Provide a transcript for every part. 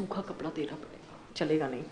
सूखा कपड़ा देना पड़ेगा, चलेगा नहीं।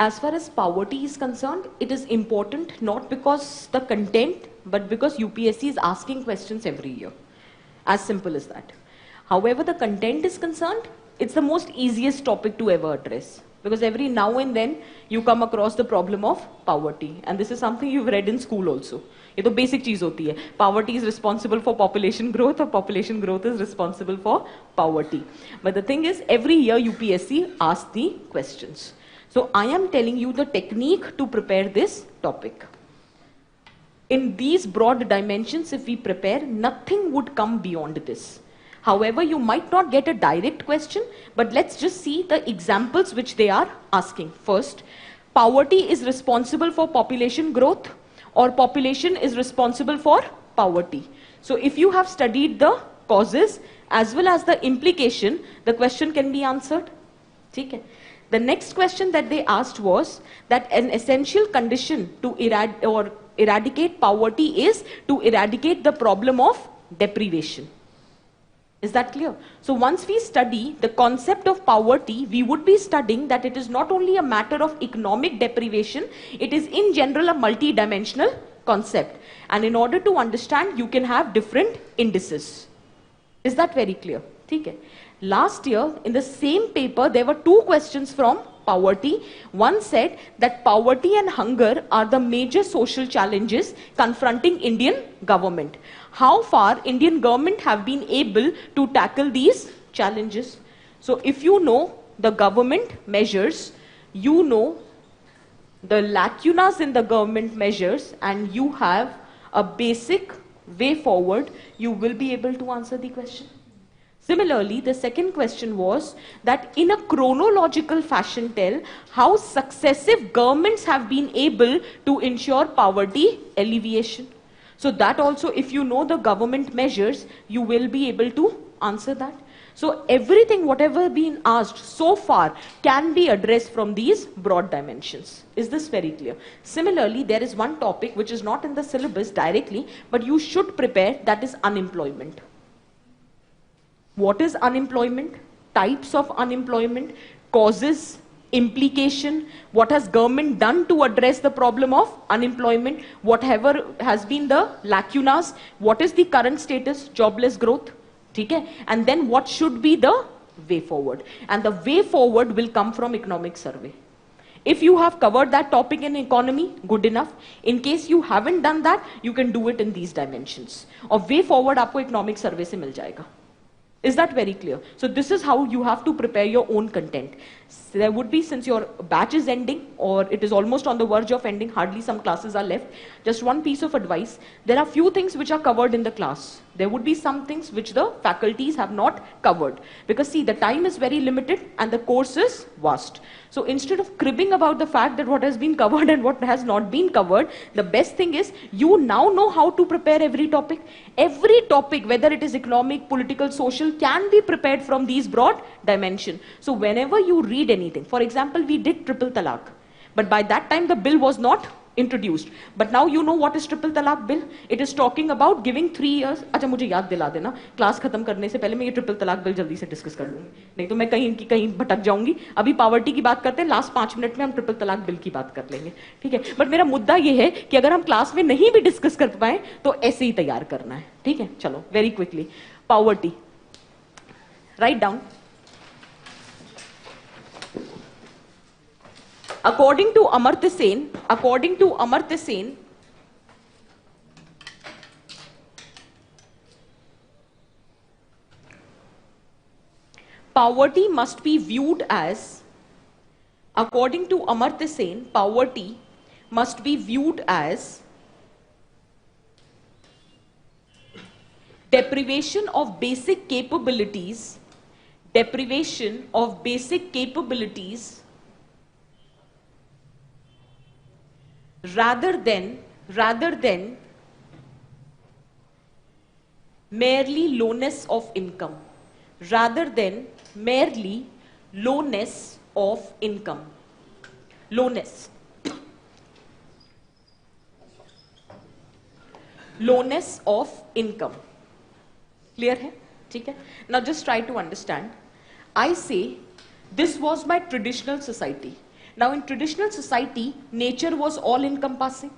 As far as poverty is concerned, it is important not because the content, but because UPSC is asking questions every year. As simple as that. However, the content is concerned, it's the most easiest topic to ever address. Because every now and then, you come across the problem of poverty. And this is something you've read in school also. ये तो basic चीज होती है. Poverty is responsible for population growth, or population growth is responsible for poverty. But the thing is, every year UPSC asks the questions. So I am telling you the technique to prepare this topic. In these broad dimensions, if we prepare, nothing would come beyond this. However, you might not get a direct question, but let's just see the examples which they are asking. First, poverty is responsible for population growth, or population is responsible for poverty. So if you have studied the causes as well as the implication, the question can be answered. Okay? The next question that they asked was that an essential condition to eradicate poverty is to eradicate the problem of deprivation. Is that clear? So once we study the concept of poverty, we would be studying that it is not only a matter of economic deprivation, it is in general a multi-dimensional concept. And in order to understand, you can have different indices. Is that very clear? Okay. Last year, in the same paper, there were two questions from poverty. One said that poverty and hunger are the major social challenges confronting Indian government. How far Indian government have been able to tackle these challenges? So if you know the government measures, you know the lacunas in the government measures, and you have a basic way forward, you will be able to answer the question. Similarly, the second question was that in a chronological fashion tell how successive governments have been able to ensure poverty alleviation. So that also, if you know the government measures, you will be able to answer that. So everything, whatever been asked so far, can be addressed from these broad dimensions. Is this very clear? Similarly, there is one topic which is not in the syllabus directly, but you should prepare, that is unemployment. What is unemployment? Types of unemployment, causes, implication, what has government done to address the problem of unemployment, whatever has been the lacunas, what is the current status, jobless growth, okay? And then what should be the way forward. And the way forward will come from economic survey. If you have covered that topic in economy, good enough. In case you haven't done that, you can do it in these dimensions. Or way forward आपको economic survey से मिल जाएगा. Is that very clear? So this is how you have to prepare your own content. So there would be, since your batch is ending or it is almost on the verge of ending, hardly some classes are left, just one piece of advice. There are few things which are covered in the class. There would be some things which the faculties have not covered. Because see, the time is very limited and the course is vast. So instead of cribbing about the fact that what has been covered and what has not been covered, the best thing is you now know how to prepare every topic. Every topic, whether it is economic, political, social, can be prepared from these broad dimensions. So whenever you read anything, for example, we did triple talaq, but by that time the bill was not introduced. But now you know what is triple talaq bill. It is talking about giving 3 years. अच्छा मुझे याद दिला देना, class खत्म करने से पहले मैं ये ट्रिपल तलाक बिल जल्दी से डिस्कस कर लूंगी, नहीं तो मैं कहीं भटक जाऊंगी. अभी पावर्टी की बात करते हैं, लास्ट 5 मिनट में हम ट्रिपल तलाक बिल की बात कर लेंगे, ठीक है? बट मेरा मुद्दा ये है कि अगर हम क्लास में नहीं भी डिस्कस कर पाए तो ऐसे ही तैयार करना है, ठीक है? चलो very quickly, poverty, write down. According to Amartya Sen, poverty must be viewed as, according to Amartya Sen, poverty must be viewed as deprivation of basic capabilities, rather than merely lowness of income. Lowness of income. Clear है? ठीक है? Now just try to understand. I say this was my traditional society. Now in traditional society, nature was all encompassing.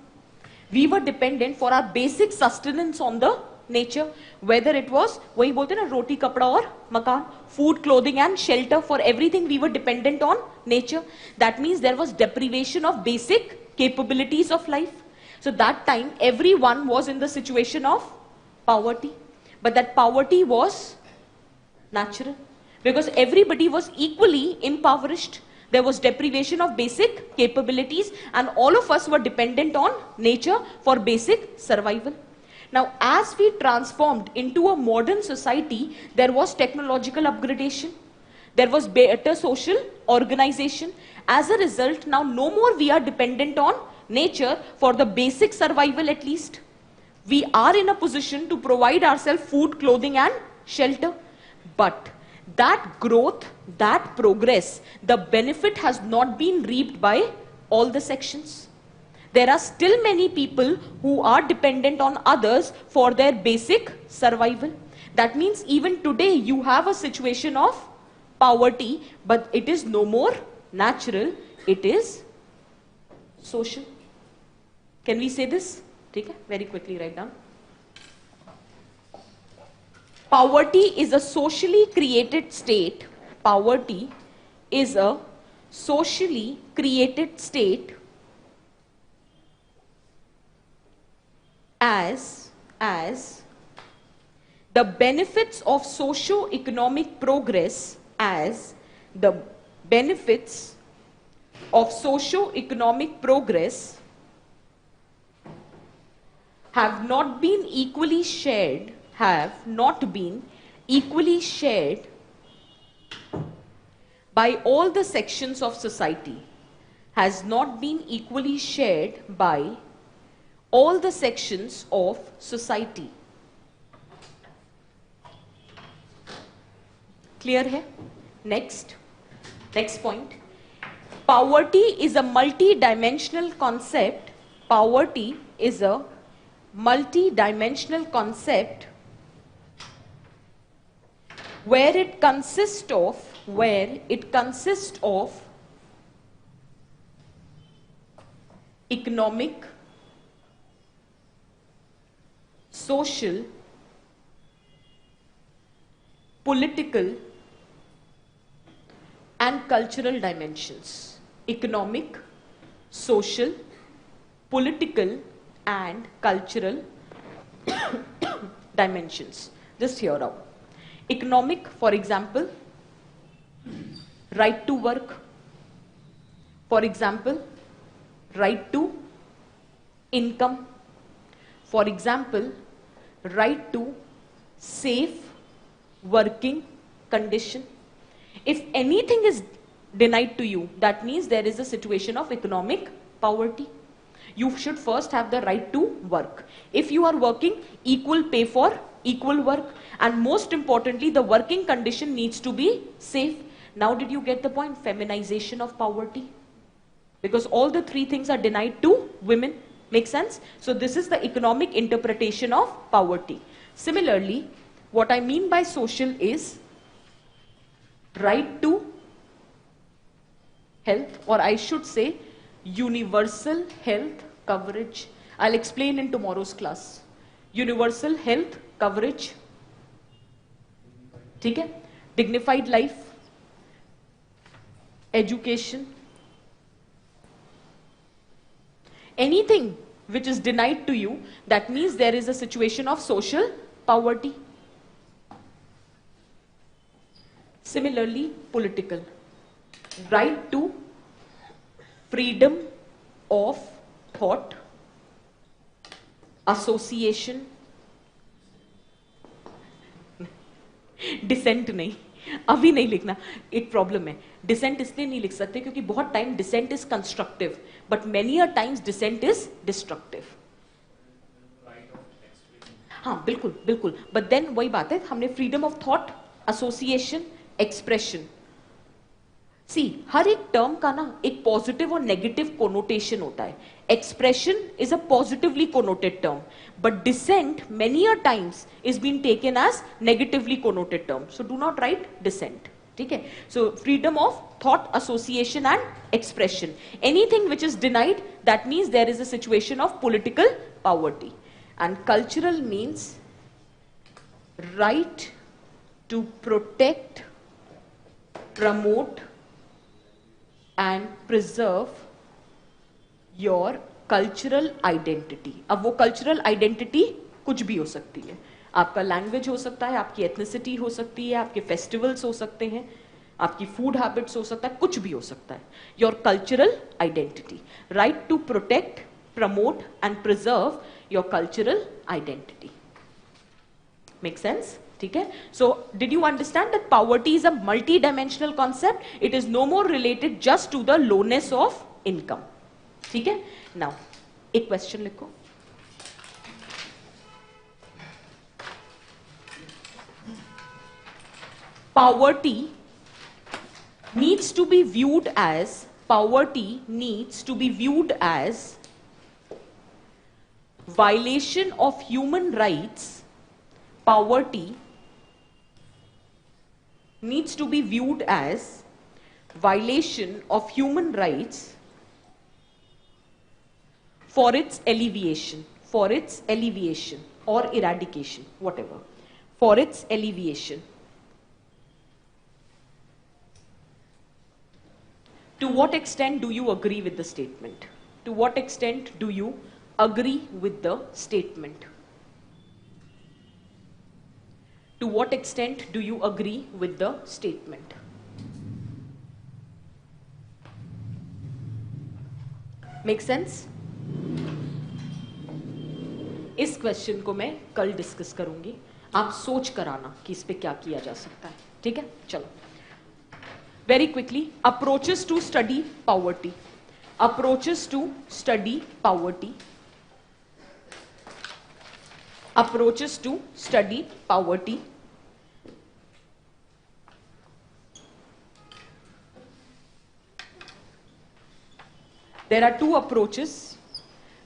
We were dependent for our basic sustenance on the nature, whether it was, वही बोलते ना, रोटी कपड़ा और मकान, food, clothing and shelter, for everything we were dependent on nature. That means there was deprivation of basic capabilities of life. So that time everyone was in the situation of poverty, but that poverty was natural because everybody was equally impoverished. There was deprivation of basic capabilities and all of us were dependent on nature for basic survival. Now, as we transformed into a modern society, there was technological upgradation. There was better social organization. As a result, now no more we are dependent on nature for the basic survival at least. We are in a position to provide ourselves food, clothing and shelter. But that growth, that progress, the benefit has not been reaped by all the sections. There are still many people who are dependent on others for their basic survival. That means even today you have a situation of poverty, but it is no more natural, it is social. Can we say this? Okay? Very quickly write down. Poverty is a socially created state. Poverty is a socially created state as the benefits of socio-economic progress, as the benefits of socio-economic progress have not been equally shared, by all the sections of society, has not been equally shared by all the sections of society. Clear है? Next point, poverty is a multi-dimensional concept. Poverty is a multi-dimensional concept where it consists of economic, social, political and cultural dimensions. Economic, social, political and cultural dimensions. Just hear out. Economic, for example, right to work. For example, right to income. For example, right to safe working condition. If anything is denied to you, that means there is a situation of economic poverty. You should first have the right to work. If you are working, equal pay for equal work, and most importantly, the working condition needs to be safe. Now did you get the point? Feminization of poverty. Because all the three things are denied to women. Make sense? So this is the economic interpretation of poverty. Similarly, what I mean by social is right to health, or I should say universal health coverage. I'll explain in tomorrow's class. Universal health coverage. ठीक है? Dignified life, education. Anything which is denied to you, that means there is a situation of social poverty. Similarly, political. Right to freedom of thought, association, dissent नहीं, अभी नहीं लिखना, एक problem है. Decent इसलिए नहीं लिख सकते क्योंकि बहुत time dissent is constructive, but many a times dissent is destructive. हाँ बिल्कुल बिल्कुल, बट देन वही बात है, हमने freedom of thought, association, expression. See हर एक टर्म का ना एक पॉजिटिव और नेगेटिव कोनोटेशन होता है. Expression is a positively connoted term, but dissent many a times is been taken as negatively connoted term. So do not write dissent. ठीक है? So freedom of thought, association and expression. Anything which is denied, that means there is a situation of political poverty. And cultural means right to protect, promote and preserve your cultural identity. अब वो cultural identity कुछ भी हो सकती है. आपका language हो सकता है, आपकी एथनिसिटी हो सकती है, आपके फेस्टिवल्स हो सकते हैं, आपकी फूड हैबिट्स हो सकता है, कुछ भी हो सकता है. Your cultural identity. Right to protect, promote and preserve your cultural identity. Make sense? ठीक है? So did you understand that poverty is a multi dimensional concept. It is no more related just to the lowness of income. ठीक है? Now एक question लिखो. Poverty needs to be viewed as violation of human rights. Poverty needs to be viewed as violation of human rights for its alleviation or eradication, whatever, for its alleviation. To what extent do you agree with the statement? To what extent do you agree with the statement? To what extent do you agree with the statement? Make sense? इस question को मैं कल discuss करूंगी. आप सोच कर आना कि इस पे क्या किया जा सकता है. ठीक है? चलो. Very quickly, approaches to study poverty. Approaches to study poverty. Approaches to study poverty. There are two approaches.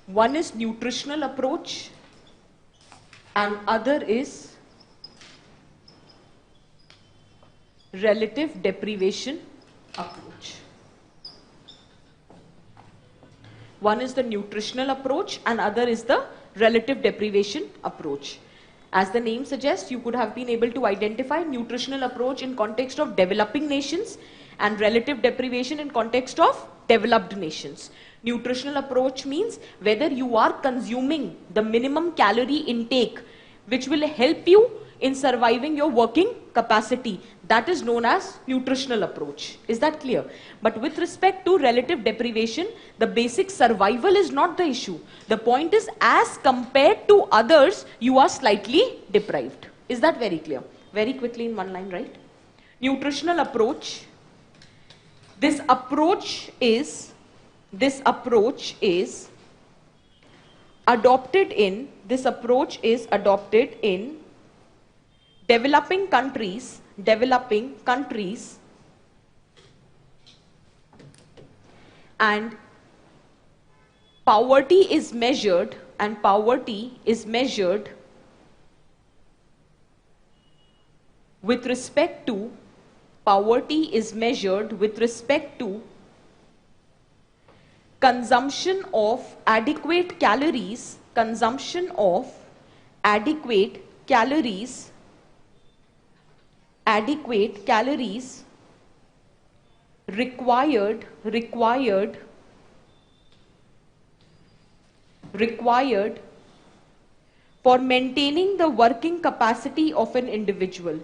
One is nutritional approach and other is relative deprivation approach. One is the nutritional approach and other is the relative deprivation approach. As the name suggests, you could have been able to identify nutritional approach in context of developing nations and relative deprivation in context of developed nations. Nutritional approach means whether you are consuming the minimum calorie intake which will help you in surviving your working capacity. That is known as nutritional approach. Is that clear? But with respect to relative deprivation, the basic survival is not the issue. The point is, as compared to others, you are slightly deprived. Is that very clear? Very quickly in one line, right? Nutritional approach. This approach is adopted in developing countries and poverty is measured with respect to consumption of adequate calories required for maintaining the working capacity of an individual.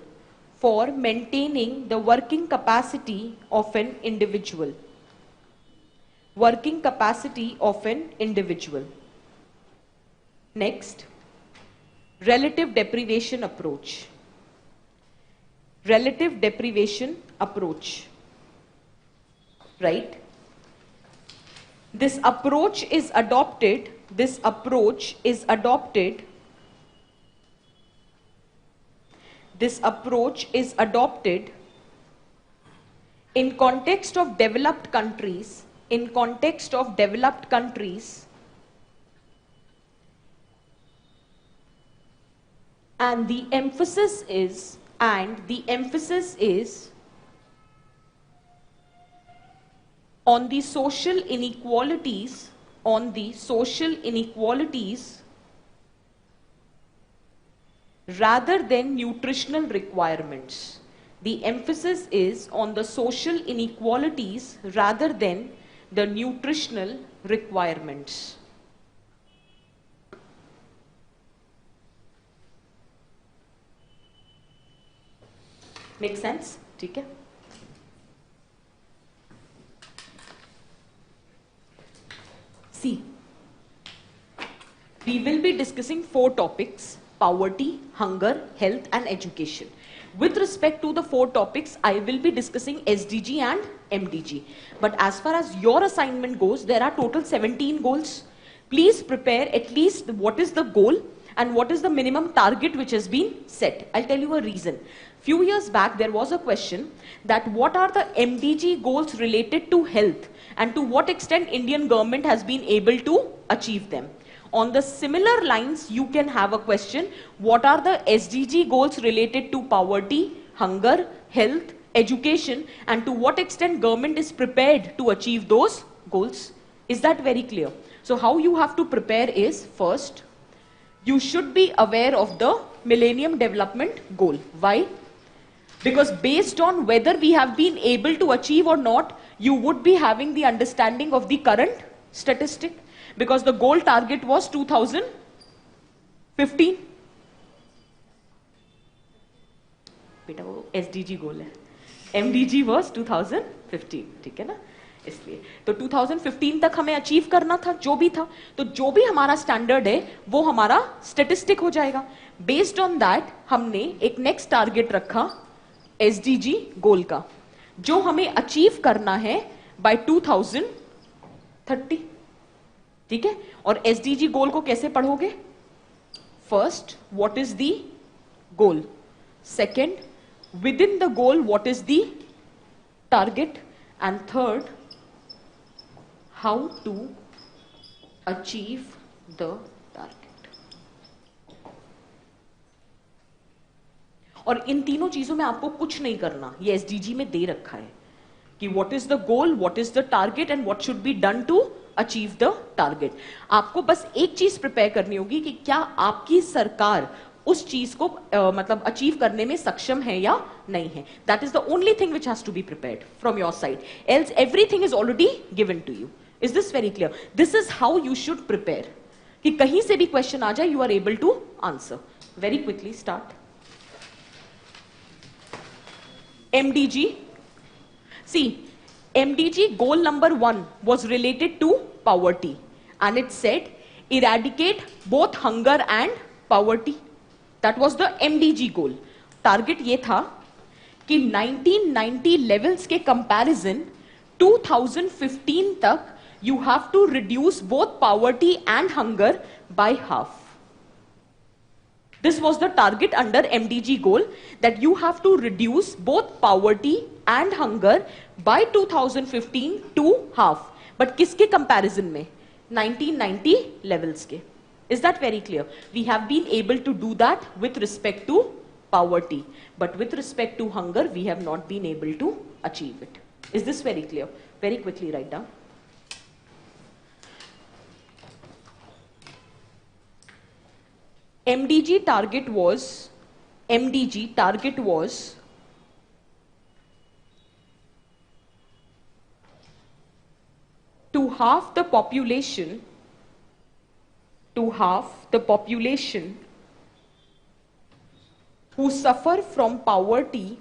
Next, relative deprivation approach. Right? This approach is adopted in context of developed countries and the emphasis is on the social inequalities rather than nutritional requirements. The emphasis is on the social inequalities rather than the nutritional requirements. Make sense? ठीक है? See, we will be discussing 4 topics: poverty, hunger, health and education. With respect to the 4 topics, I will be discussing SDG and MDG. But as far as your assignment goes, there are total 17 goals. Please prepare at least what is the goal and what is the minimum target which has been set. I'll tell you a reason. Few years back, there was a question that what are the MDG goals related to health and to what extent Indian government has been able to achieve them. On the similar lines, you can have a question, what are the SDG goals related to poverty, hunger, health, education, and to what extent government is prepared to achieve those goals? Is that very clear? So how you have to prepare is, first, you should be aware of the Millennium Development Goal. Why? Because based on whether we have been able to achieve or not, you would be having the understanding of the current statistic. Because the goal target was 2015. बेटा वो SDG goal है. MDG was 2015. ठीक है ना? इसलिए तो 2015 तक हमें अचीव करना था जो भी था, तो जो भी हमारा स्टैंडर्ड है वो हमारा स्टेटिस्टिक हो जाएगा. बेस्ड ऑन दैट हमने एक नेक्स्ट टारगेट रखा SDG गोल का, जो हमें अचीव करना है बाय 2030. ठीक है? और SDG गोल को कैसे पढ़ोगे? First, what is the goal? Second, with in the goal what is the target? And third, how to achieve the target. और इन तीनों चीजों में आपको कुछ नहीं करना, ये एसडीजी में दे रखा है कि what is the goal, what is the target and what should be done to achieve the target. आपको बस एक चीज प्रिपेयर करनी होगी कि क्या आपकी सरकार उस चीज को मतलब अचीव करने में सक्षम है या नहीं है. That is the only thing which has to be prepared from your side, else everything is already given to you. Is this very clear? This is how you should prepare, कि कहीं से भी क्वेश्चन आ जाए you are able to answer. Very quickly start. MDG. See, MDG goal number 1 was related to poverty and it said eradicate both hunger and poverty. That was the MDG goal. Target ये था कि 1990 levels के comparison 2015 तक you have to reduce both poverty and hunger by half. This was the target under MDG goal, that you have to reduce both poverty and hunger by 2015 to half. But किसके comparison में? 1990 levels के. Is that very clear? We have been able to do that with respect to poverty, but with respect to hunger, we have not been able to achieve it. Is this very clear? Very quickly write down. MDG target was to halve the population who suffer from poverty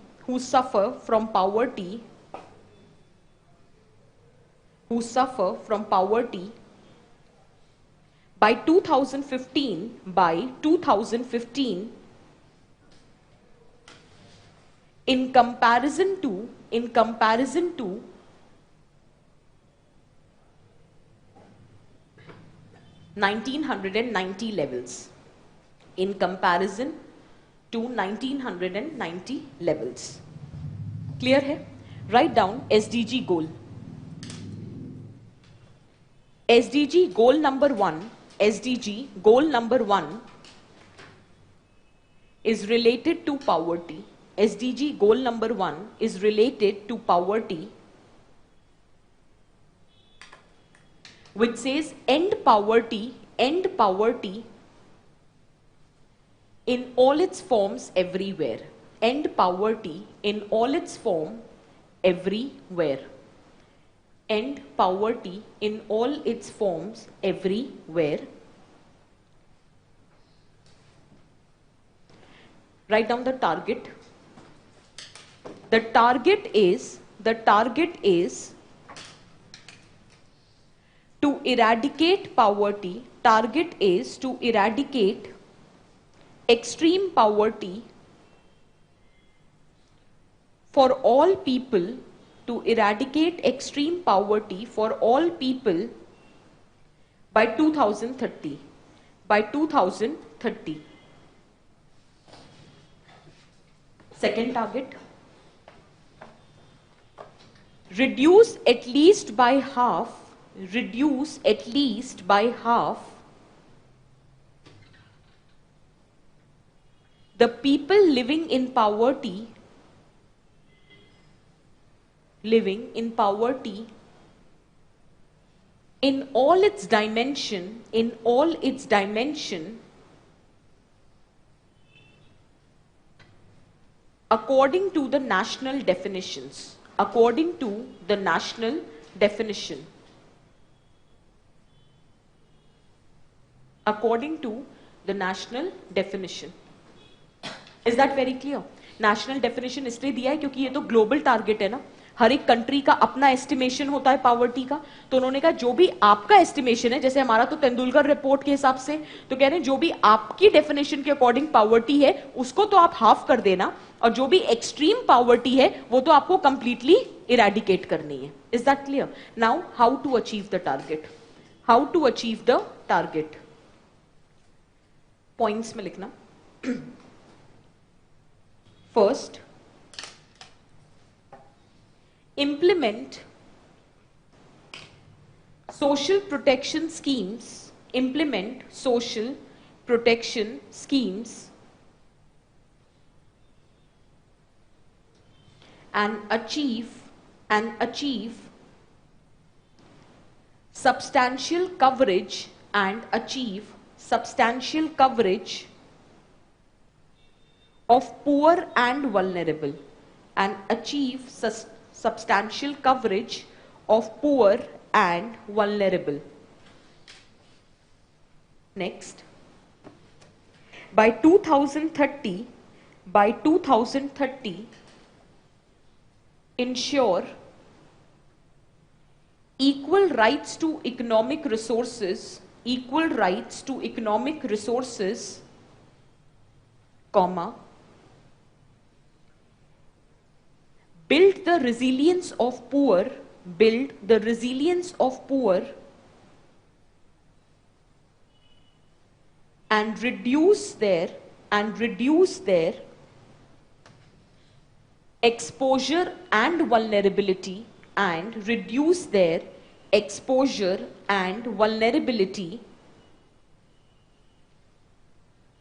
by 2015 in comparison to 1990 levels. In comparison to 1990 levels. Clear है? Write down SDG goal. SDG goal number 1 is related to poverty. SDG goal number 1 is related to poverty, which says end poverty in all its forms everywhere. End poverty in all its form everywhere. End poverty in all its forms everywhere. Write down the target. The target is to eradicate poverty. Target is to eradicate extreme poverty for all people, to eradicate extreme poverty for all people by 2030. By 2030. Second target, reduce at least by half the people living in poverty in all its dimension according to the national definitions. According to the national definition. According to the national definition. Is that very clear? National definition इसलिए दिया है क्योंकि ये तो global target है ना, हर एक country का अपना एस्टिमेशन होता है पावर्टी का. तो उन्होंने कहा जो भी आपका एस्टिमेशन है, जैसे हमारा तो तेंदुलकर रिपोर्ट के हिसाब से, तो कह रहे हैं जो भी आपकी डेफिनेशन के अकॉर्डिंग पावर्टी है उसको तो आप हाफ कर देना, और जो भी एक्सट्रीम पावर्टी है वो तो आपको कंप्लीटली इरेडिकेट करनी है. Is that clear? Now how to achieve the target. How to achieve the target. Points में लिखना. First, implement social protection schemes, implement social protection schemes and achieve substantial coverage of poor and vulnerable and achieve substantial coverage of poor and vulnerable. Next, by 2030 ensure equal rights to economic resources, comma, build the resilience of poor and reduce their exposure and vulnerability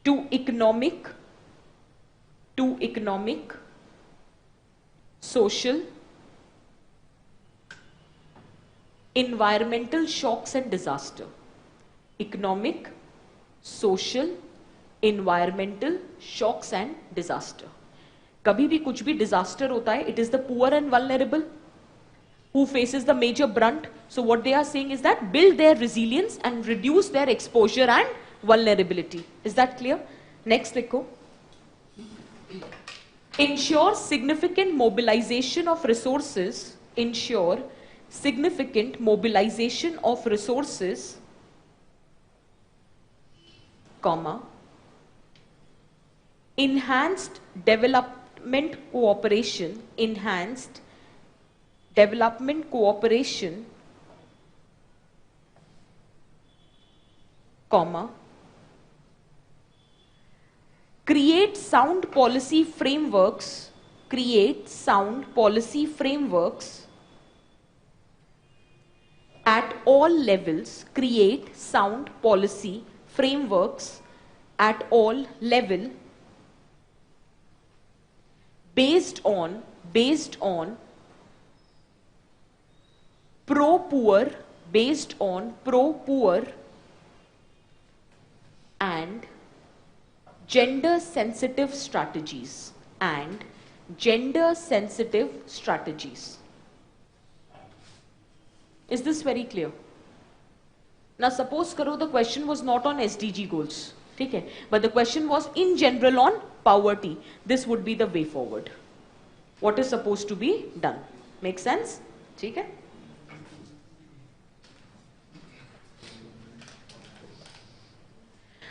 to economic, social, environmental shocks and disaster. Economic, social, environmental shocks and disaster. कभी भी कुछ भी disaster होता है, it is the poor and vulnerable who faces the major brunt. So what they are saying is that build their resilience and reduce their exposure and vulnerability. Is that clear? Next लिखो. Ensure significant mobilization of resources, comma, enhanced development cooperation, comma, create sound policy frameworks at all levels, based on pro-poor and gender sensitive strategies. Is this very clear? Now suppose karo the question was not on SDG goals, okay? But the question was in general on poverty. This would be the way forward. What is supposed to be done? Make sense? Okay?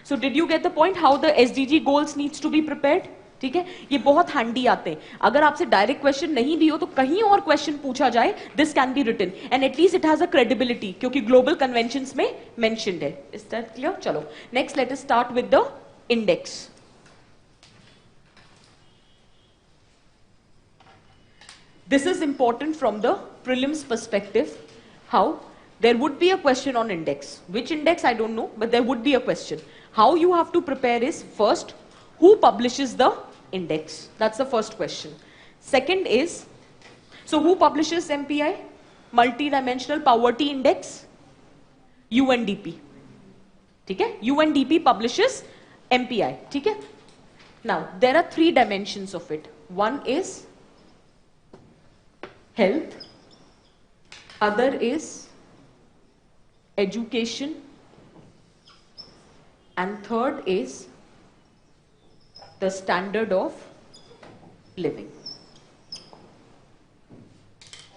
So did you get the point how the SDG goals needs to be prepared? ठीक है, ये बहुत handy आते हैं. अगर आपसे direct question नहीं भी हो तो कहीं और क्वेश्चन पूछा जाए, this can be written and at least it has a credibility क्योंकि ग्लोबल कन्वेंशंस में मेंशन्ड है. Is that clear? चलो next let us start with the index. This is important from the prelims perspective. How? There would be a question on index. Which index? I don't know, but there would be a question. How you have to prepare is first, who publishes the index? That's the first question. Second is, so who publishes MPI? Multidimensional Poverty Index? UNDP. Okay? UNDP publishes MPI. Okay? Now, there are three dimensions of it. One is health, other is education, and third is the standard of living.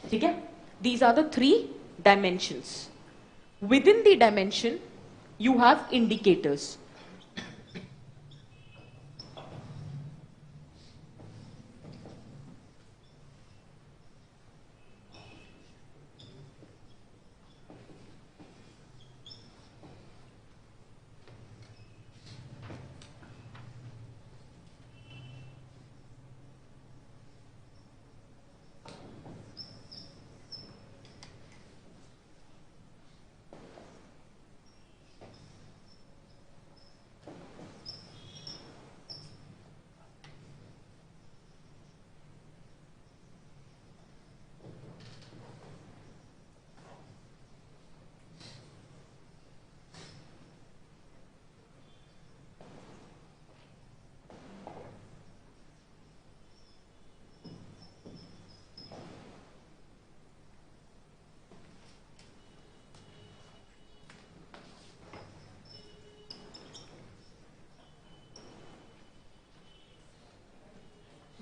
Okay? These are the three dimensions. Within the dimension, you have indicators.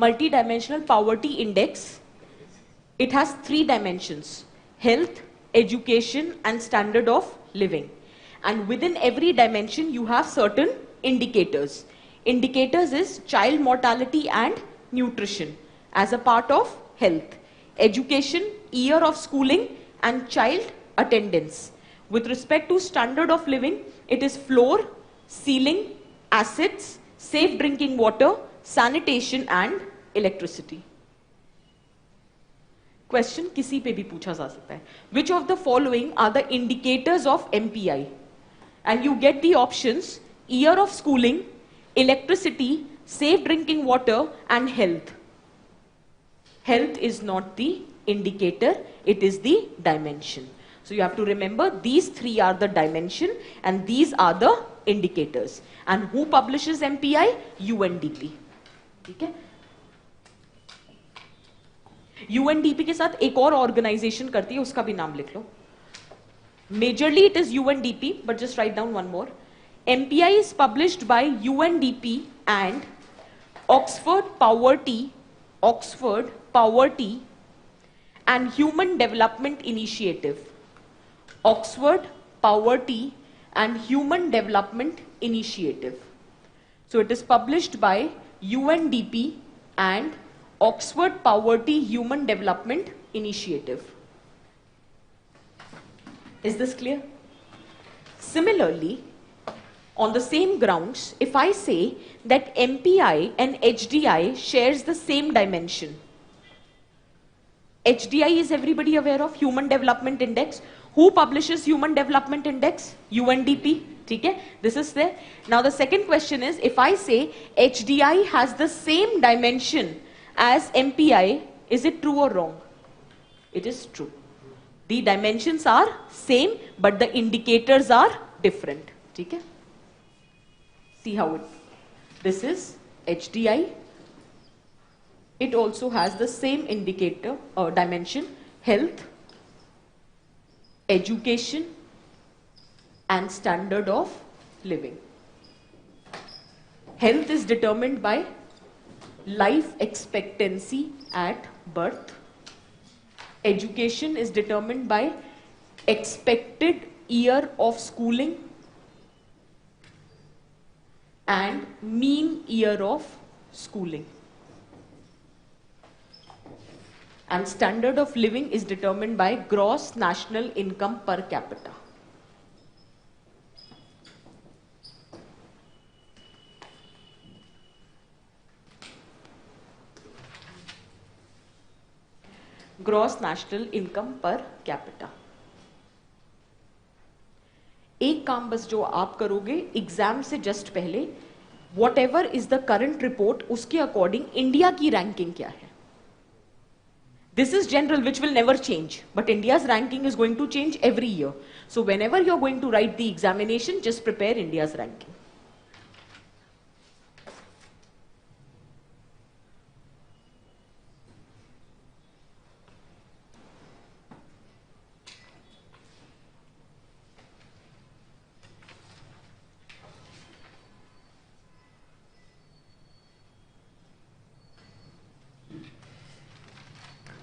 multi-dimensional poverty index, it has 3 dimensions: health, education, and standard of living. And within every dimension, you have certain indicators. Indicators is child mortality and nutrition as a part of health, education, year of schooling, and child attendance. With respect to standard of living, it is floor, ceiling, assets, safe drinking water, sanitation, and electricity. Question किसी पे भी पूछा जा सकता है. Which of the following are the indicators of MPI? And you get the options: year of schooling, electricity, safe drinking water, and health. Health is not the indicator, it is the dimension. So you have to remember these 3 are the dimension and these are the indicators. And who publishes MPI? UNDP. ठीक है? UNDP के साथ एक और organisation करती है, उसका भी नाम लिख लो. Majorly it is UNDP, but just write down one more. MPI is published by UNDP and Oxford Poverty and Human Development Initiative. Oxford Poverty and Human Development Initiative. So it is published by UNDP and Oxford Poverty Human Development Initiative. Is this clear? Similarly, on the same grounds, if I say that MPI and HDI shares the same dimension. HDI is everybody aware of, Human Development Index. Who publishes Human Development Index? UNDP. Okay? This is there. Now the second question is, if I say HDI has the same dimension as MPI, is it true or wrong? It is true. The dimensions are same, but the indicators are different. Okay? See how this is HDI. It also has the same indicator or dimension: health, education, and standard of living. Health is determined by life expectancy at birth. Education is determined by expected year of schooling and mean year of schooling. And standard of living is determined by gross national income per capita. Gross national income per capita. एक काम बस जो आप करोगे exam से just पहले, whatever is the current report, उसके according India की रैंकिंग क्या है. This is general, which will never change, but India's ranking is going to change every year. So whenever you're going to write the examination, just prepare India's ranking.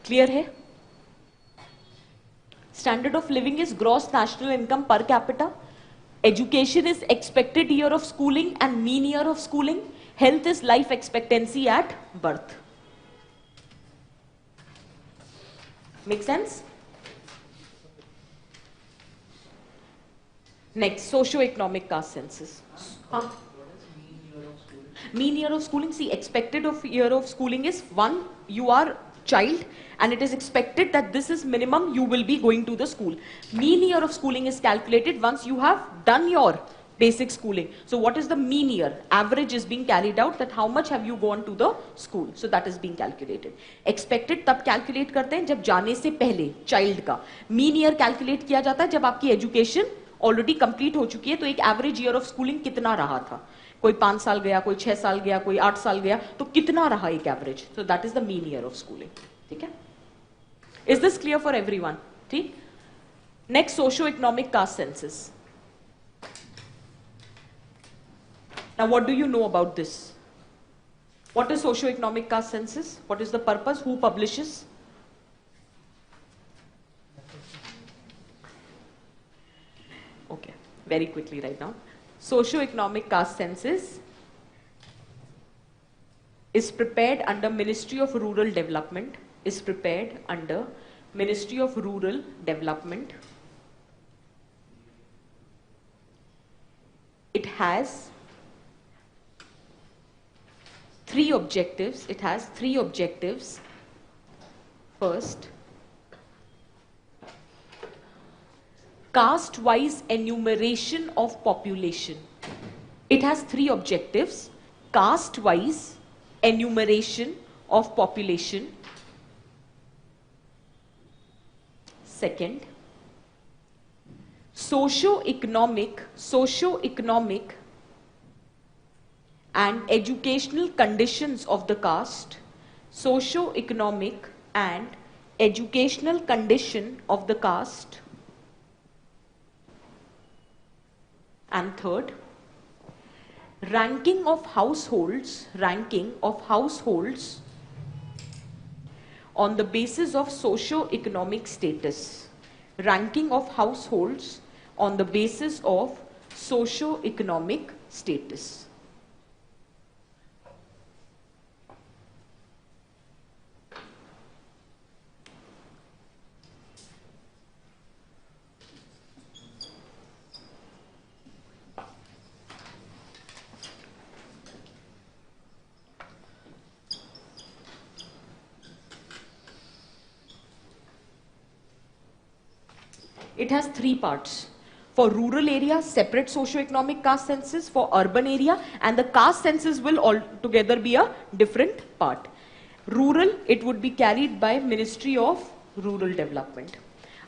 Clear है? Standard of living is gross national income per capita. Education is expected year of schooling and mean year of schooling. Health is life expectancy at birth. Make sense? Next, socio-economic caste census. Mean year of schooling. See, expected of year of schooling is 1, you are child, and it is expected that this is minimum you will be going to the school. Mean year of schooling is calculated once you have done your basic schooling. So what is the mean year? Average is being carried out, that how much have you gone to the school. So that is being calculated. Expected तब calculate करते हैं जब जाने से पहले child का. Mean year calculate किया जाता है जब आपकी education already complete हो चुकी है, तो एक average year of schooling कितना रहा था. कोई 5 साल गया, कोई 6 साल गया, कोई 8 साल गया, तो कितना रहा एक average. So that is the mean year of schooling. ठीक है? Is this clear for everyone? ठीक. Next, socio economic caste census. Now what do you know about this? What is socio-economic caste census? What is the purpose? Who publishes? Okay, very quickly right now. Socio-economic caste census is prepared under Ministry of Rural Development, is prepared under Ministry of Rural Development. It has three objectives. It has three objectives. First, caste-wise enumeration of population. It has three objectives: caste-wise enumeration of population. Second, socio-economic and educational conditions of the caste. Socio-economic and educational condition of the caste. And third, ranking of households on the basis of socio-economic status. Ranking of households on the basis of socio-economic status. It has three parts. For rural area, separate socio-economic caste census. For urban area, and the caste census will altogether be a different part. Rural, it would be carried by Ministry of Rural Development.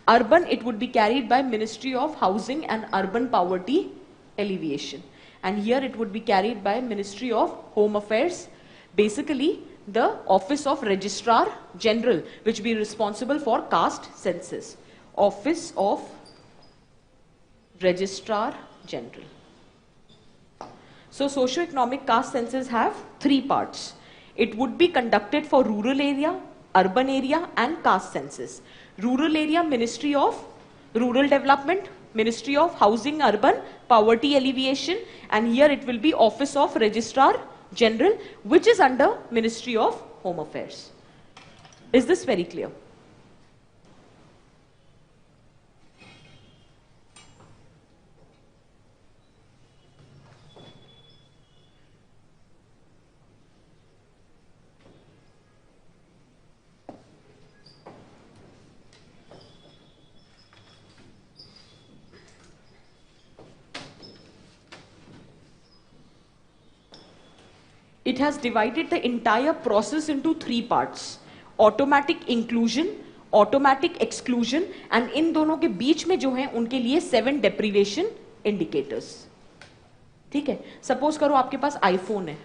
Urban, it would be carried by Ministry of Housing and Urban Poverty Alleviation. And here it would be carried by Ministry of Home Affairs. Basically, the Office of Registrar General, which will be responsible for caste census. Office of Registrar General. So socio-economic caste census have three parts. It would be conducted for rural area, urban area and caste census. Rural area, Ministry of Rural Development, Ministry of Housing, Urban Poverty Alleviation, and here it will be Office of Registrar General, which is under Ministry of Home Affairs. Is this very clear? It has divided the entire process into three parts: automatic inclusion, automatic exclusion, and इन दोनों के बीच में जो है उनके लिए 7 deprivation indicators. ठीक है, suppose करो आपके पास आईफोन है,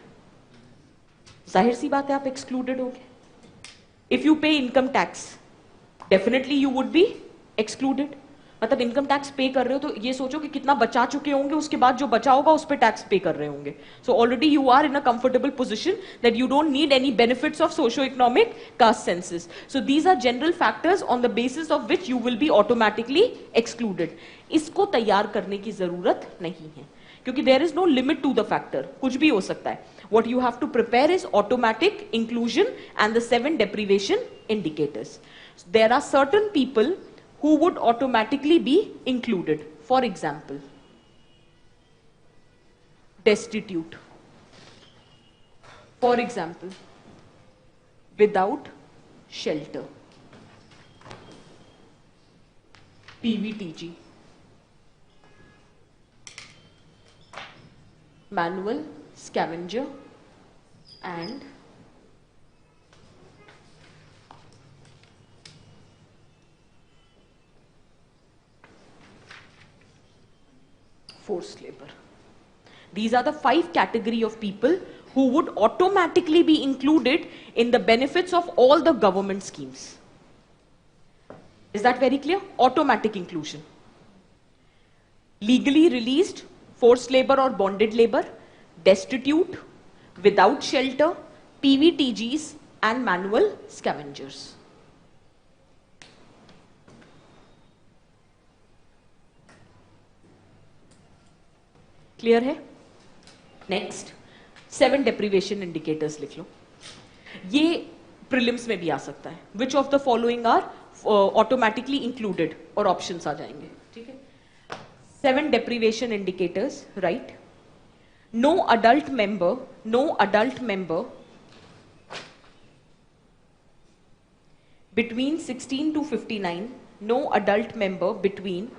जाहिर सी बात है आप एक्सक्लूडेड होगे. इफ यू पे income tax, definitely you would be excluded. मतलब इनकम टैक्स पे कर रहे हो तो ये सोचो कि कितना बचा चुके होंगे, उसके बाद जो बचा होगा उस पर टैक्स पे कर रहे होंगे. So already you are in a comfortable position that you don't need any benefits of socio economic caste census. So these are general factors on the basis of which you will be automatically excluded. इसको तैयार करने की जरूरत नहीं है क्योंकि there is no limit to the factor, कुछ भी हो सकता है. What you have to prepare is automatic inclusion and the 7 deprivation indicators. There are certain people who would automatically be included. For example, destitute. For example, without shelter. PVTG. Manual scavenger and forced labor. These are the 5 category of people who would automatically be included in the benefits of all the government schemes. Is that very clear? Automatic inclusion. Legally released, forced labor or bonded labor, destitute, without shelter, PVTGs and manual scavengers. Clear है? Next, 7 deprivation indicators लिख लो. ये prelims में भी आ सकता है. Which of the following are automatically included और options आ जाएंगे. ठीक है? 7 deprivation indicators, right? No adult member between 16 to 59, no adult member between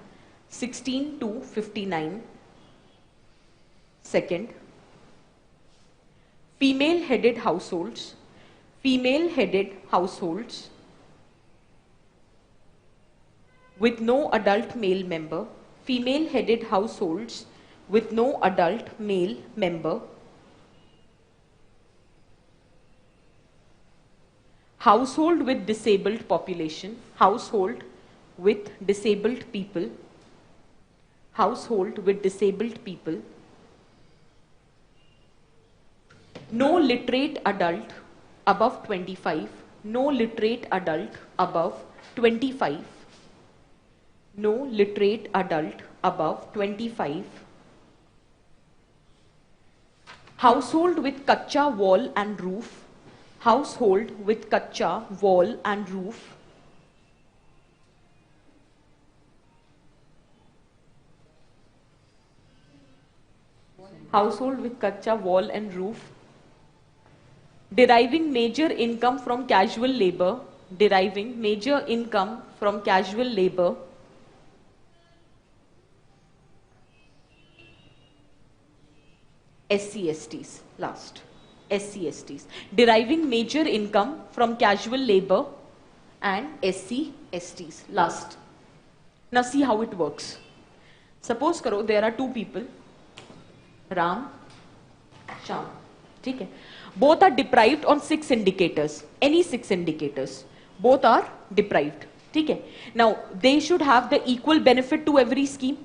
16 to 59. Second, female-headed households with no adult male member, female-headed households with no adult male member, household with disabled population, household with disabled people, no literate adult above 25, no literate adult above 25, no literate adult above 25, household with kacha wall and roof, household with kacha wall and roof, household with kacha wall and roof, deriving major income from casual labor, SC/STs last, SC/STs, deriving major income from casual labor and SC/STs last. Now see how it works. Suppose karo there are 2 people, Ram, Sham, ठीक है? Both are deprived on 6 indicators, any 6 indicators. Both are deprived, ठीक है? Now they should have the equal benefit to every scheme.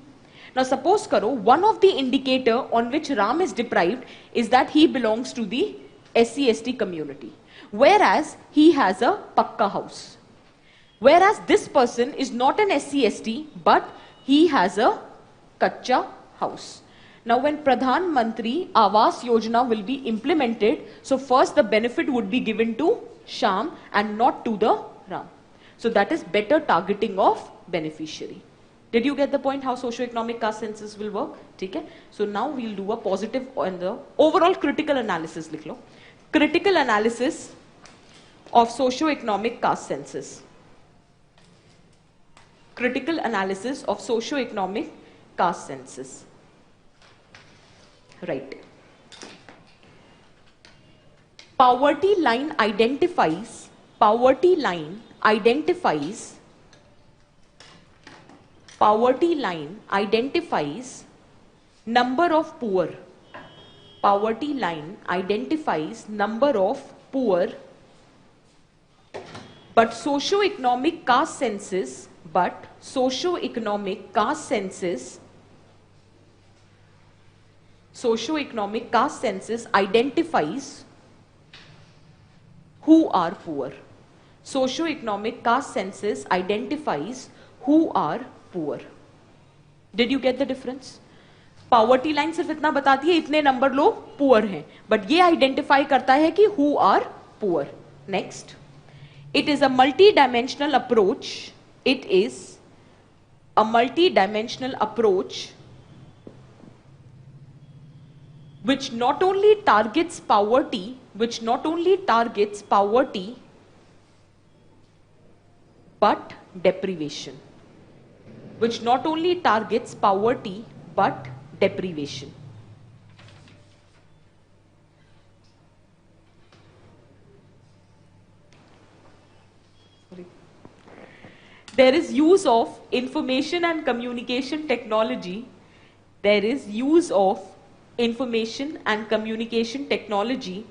Now suppose karo one of the indicator on which Ram is deprived is that he belongs to the SC/ST community, whereas he has a pakka house. Whereas this person is not an SC/ST but he has a kacha house. Now when Pradhan Mantri Awas Yojana will be implemented, so first the benefit would be given to Sham and not to the Ram. So that is better targeting of beneficiary. Did you get the point how socio-economic caste census will work? ठीक है? So now we'll do a positive on the overall critical analysis. लिख लो. Critical analysis of socio-economic caste census. Critical analysis of socio-economic caste census. Right. Poverty line identifies number of poor. Poverty line identifies number of poor, but socio-economic caste census identifies who are poor. Socio-economic caste census identifies who are poor. Did you get the difference? Poverty line सिर्फ इतना बताती है इतने number लोग poor हैं, but ये identify करता है कि who are poor. Next, it is a multi-dimensional approach. It is a multi-dimensional approach which not only targets poverty, but deprivation. Which not only targets poverty, but deprivation. There is use of information and communication technology. There is use of information and communication technology,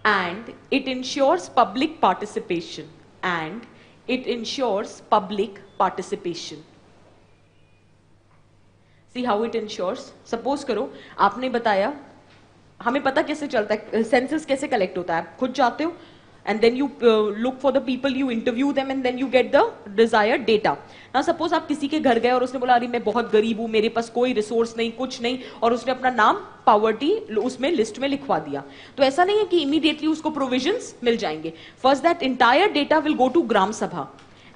and it ensures public participation. See how it ensures. Suppose करो आपने बताया, हमें पता कैसे चलता है census कैसे collect होता है, आप खुद जाते हो and then you look for the people, you interview them and then you get the desired data. Now suppose आप किसी के घर गए और उसने बोला अरे मैं बहुत गरीब हूं, मेरे पास कोई रिसोर्स नहीं, कुछ नहीं, और उसने अपना नाम पॉवर्टी उसमें लिस्ट में लिखवा दिया. तो ऐसा नहीं है कि इमीडिएटली उसको प्रोविजंस मिल जाएंगे. First that entire data will go to gram sabha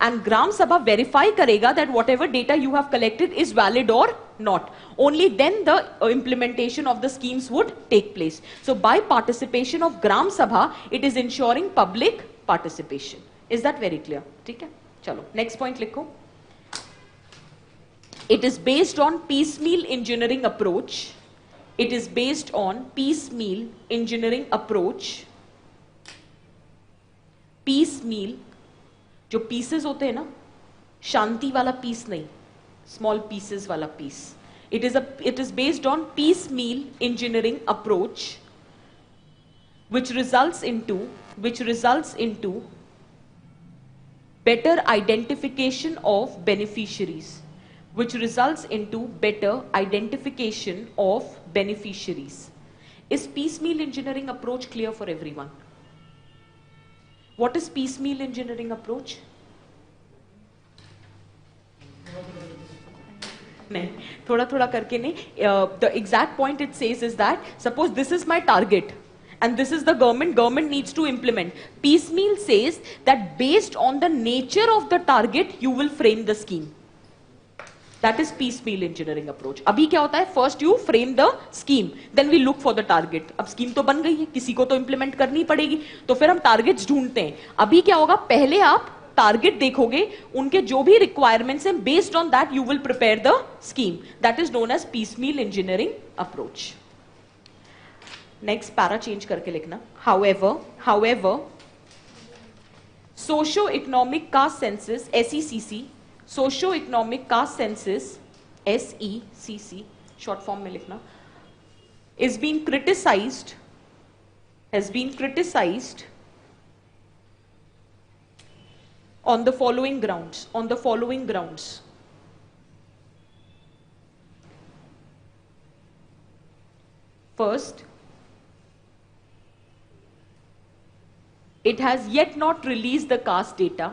and gram sabha verify karega that whatever data you have collected is valid or not. Only then the implementation of the schemes would take place. So by participation of gram sabha, it is ensuring public participation. Is that very clear? ठीक है, चलो next point लिखो. It is based on piecemeal engineering approach. It is based on piecemeal engineering approach. Piecemeal, जो pieces होते हैं ना, शांति वाला पीस नहीं, स्मॉल पीसेस वाला piece. It is based on piecemeal engineering approach which results into better identification of beneficiaries, Is piecemeal engineering approach clear for everyone? What is piecemeal engineering approach? नहीं, थोड़ा थोड़ा करके नहीं. The exact point it says is that suppose this is my target and this is the government needs to implement. Piecemeal says that based on the nature of the target you will frame the scheme. That is piecemeal engineering approach. अभी क्या होता है, first you frame the scheme, then we look for the target. अब scheme तो बन गई है, किसी को तो implement करनी पड़ेगी, तो फिर हम targets ढूंढते हैं. अभी क्या होगा, पहले आप target देखोगे, उनके जो भी requirements हैं, based on that you will prepare the scheme. That is known as piecemeal engineering approach. Next para change करके लिखना. However, socio-economic caste census (SECC), socio-economic caste census (SECC) short form में लिखना, has been criticized on the following grounds. First, it has yet not released the caste data.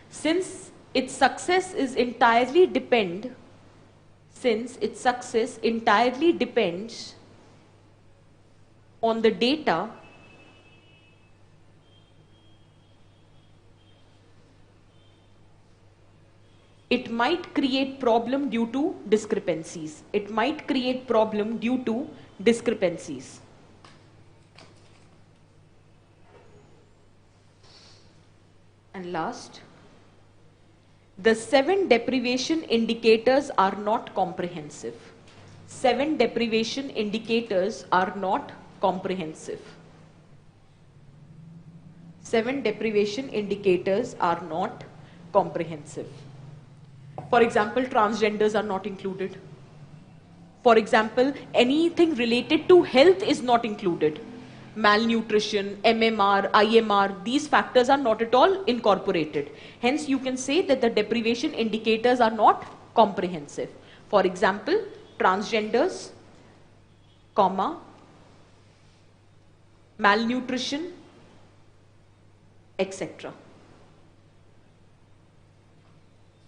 Since its success entirely depends on the data it might create problem due to discrepancies. And last, the 7 deprivation indicators are not comprehensive. 7 deprivation indicators are not comprehensive. For example, transgenders are not included. For example, anything related to health is not included. Malnutrition, MMR, IMR, these factors are not at all incorporated. Hence, you can say that the deprivation indicators are not comprehensive. For example, transgenders, malnutrition, etc.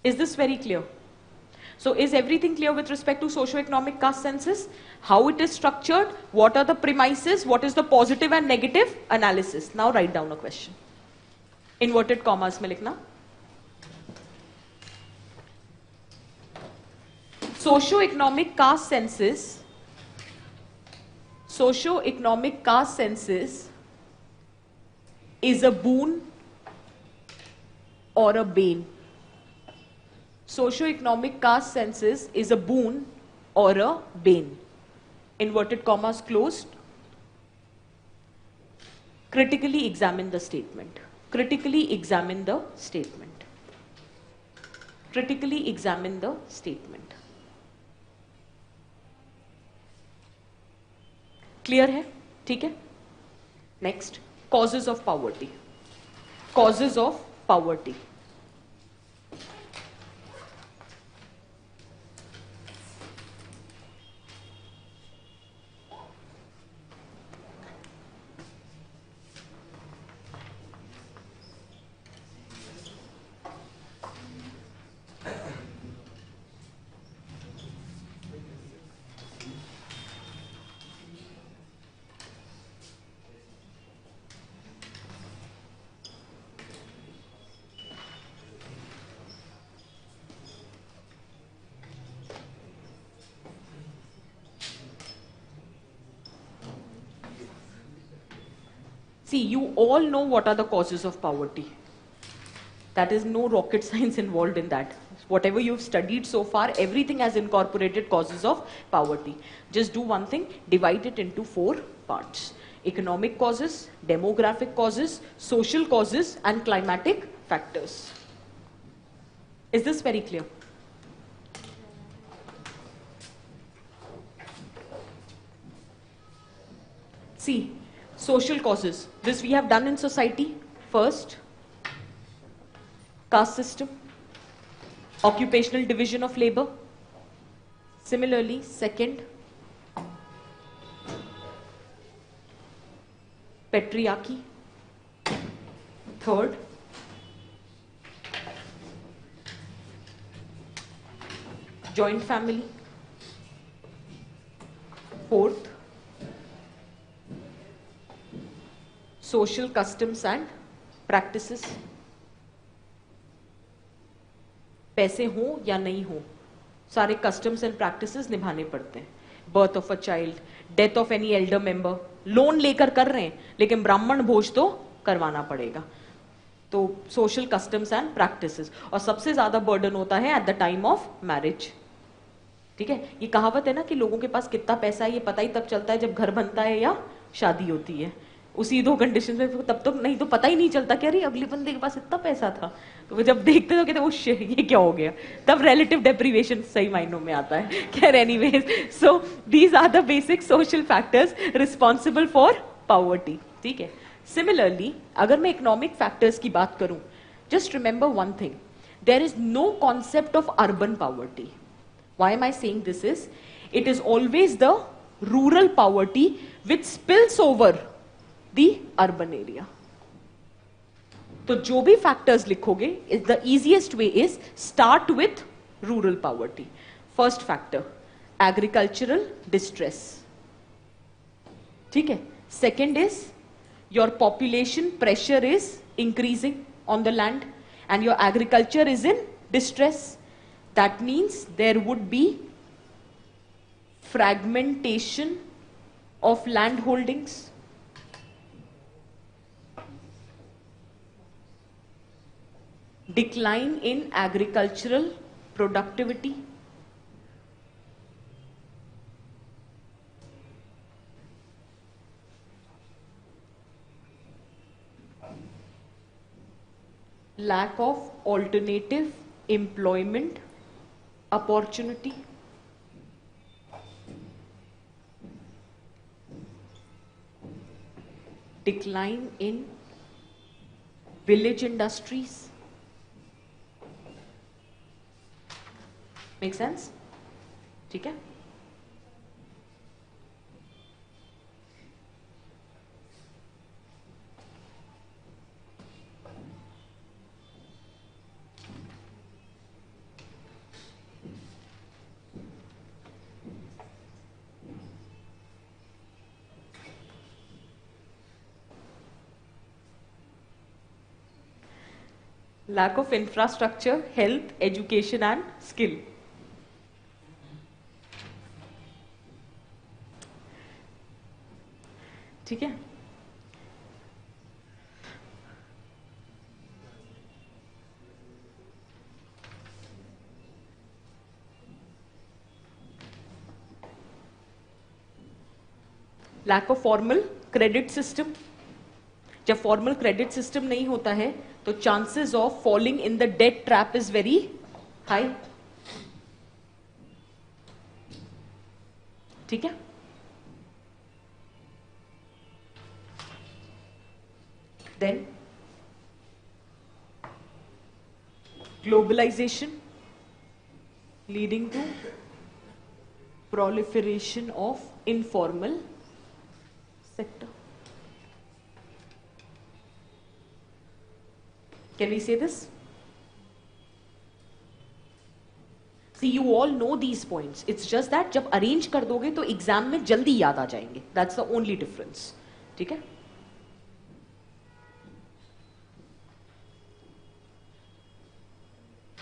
Is this very clear? So is everything clear with respect to socio-economic caste census? How it is structured? What are the premises? What is the positive and negative analysis? Now write down a question. Inverted commas में लिखना. Socio-economic caste census is a boon or a bane. Socio-economic caste census is a boon or a bane. Inverted commas closed. Critically examine the statement. Clear है? ठीक है. Next, causes of poverty. Causes of poverty. See, you all know what are the causes of poverty. That is no rocket science involved in that. Whatever you've studied so far, everything has incorporated causes of poverty. Just do one thing, divide it into 4 parts. Economic causes, demographic causes, social causes, and climatic factors. Is this very clear? See, social causes. This we have done in society. First, caste system, occupational division of labor. Similarly, second, patriarchy. Third, joint family. Fourth, social customs and practices. पैसे हो या नहीं हो, सारे customs and practices निभाने पड़ते हैं. Birth of a child, death of any elder member, loan लेकर कर रहे हैं लेकिन ब्राह्मण भोज तो करवाना पड़ेगा. तो social customs and practices. और सबसे ज्यादा burden होता है at the time of marriage. ठीक है, ये कहावत है ना कि लोगों के पास कितना पैसा है ये पता ही तब चलता है जब घर बनता है या शादी होती है. उसी 2 कंडीशन में, तब तो नहीं तो पता ही नहीं चलता कि अरे अगले बंदे के पास इतना पैसा था. तो वो जब देखते तो कहते वो ये क्या हो गया, तब रिलेटिव डेप्रीवेशन सही मायनों में आता है. खैर anyways, so these are the basic social factors responsible for poverty. ठीक है. सिमिलरली अगर मैं इकोनॉमिक फैक्टर्स की बात करूं, just remember one thing, there is no concept of urban poverty. Why am I saying this is, it is always the rural poverty which spills over the urban area. तो जो भी factors लिखोगे, the easiest way is start with rural poverty. First factor, agricultural distress. ठीक है. Second is your population pressure is increasing on the land and your agriculture is in distress. That means there would be fragmentation of land holdings. Decline in agricultural productivity. Lack of alternative employment opportunity. Decline in village industries. Make sense? ठीक है. Lack of infrastructure, health, education and skill. ठीक है. Lack of formal credit system. जब formal credit system नहीं होता है तो chances of falling in the debt trap is very high. ठीक है. Globalization leading to proliferation of informal sector. Can we say this? See, you all know these points. It's just that जब arrange कर दोगे तो exam में जल्दी याद आ जाएंगे. That's the only difference. ठीक है?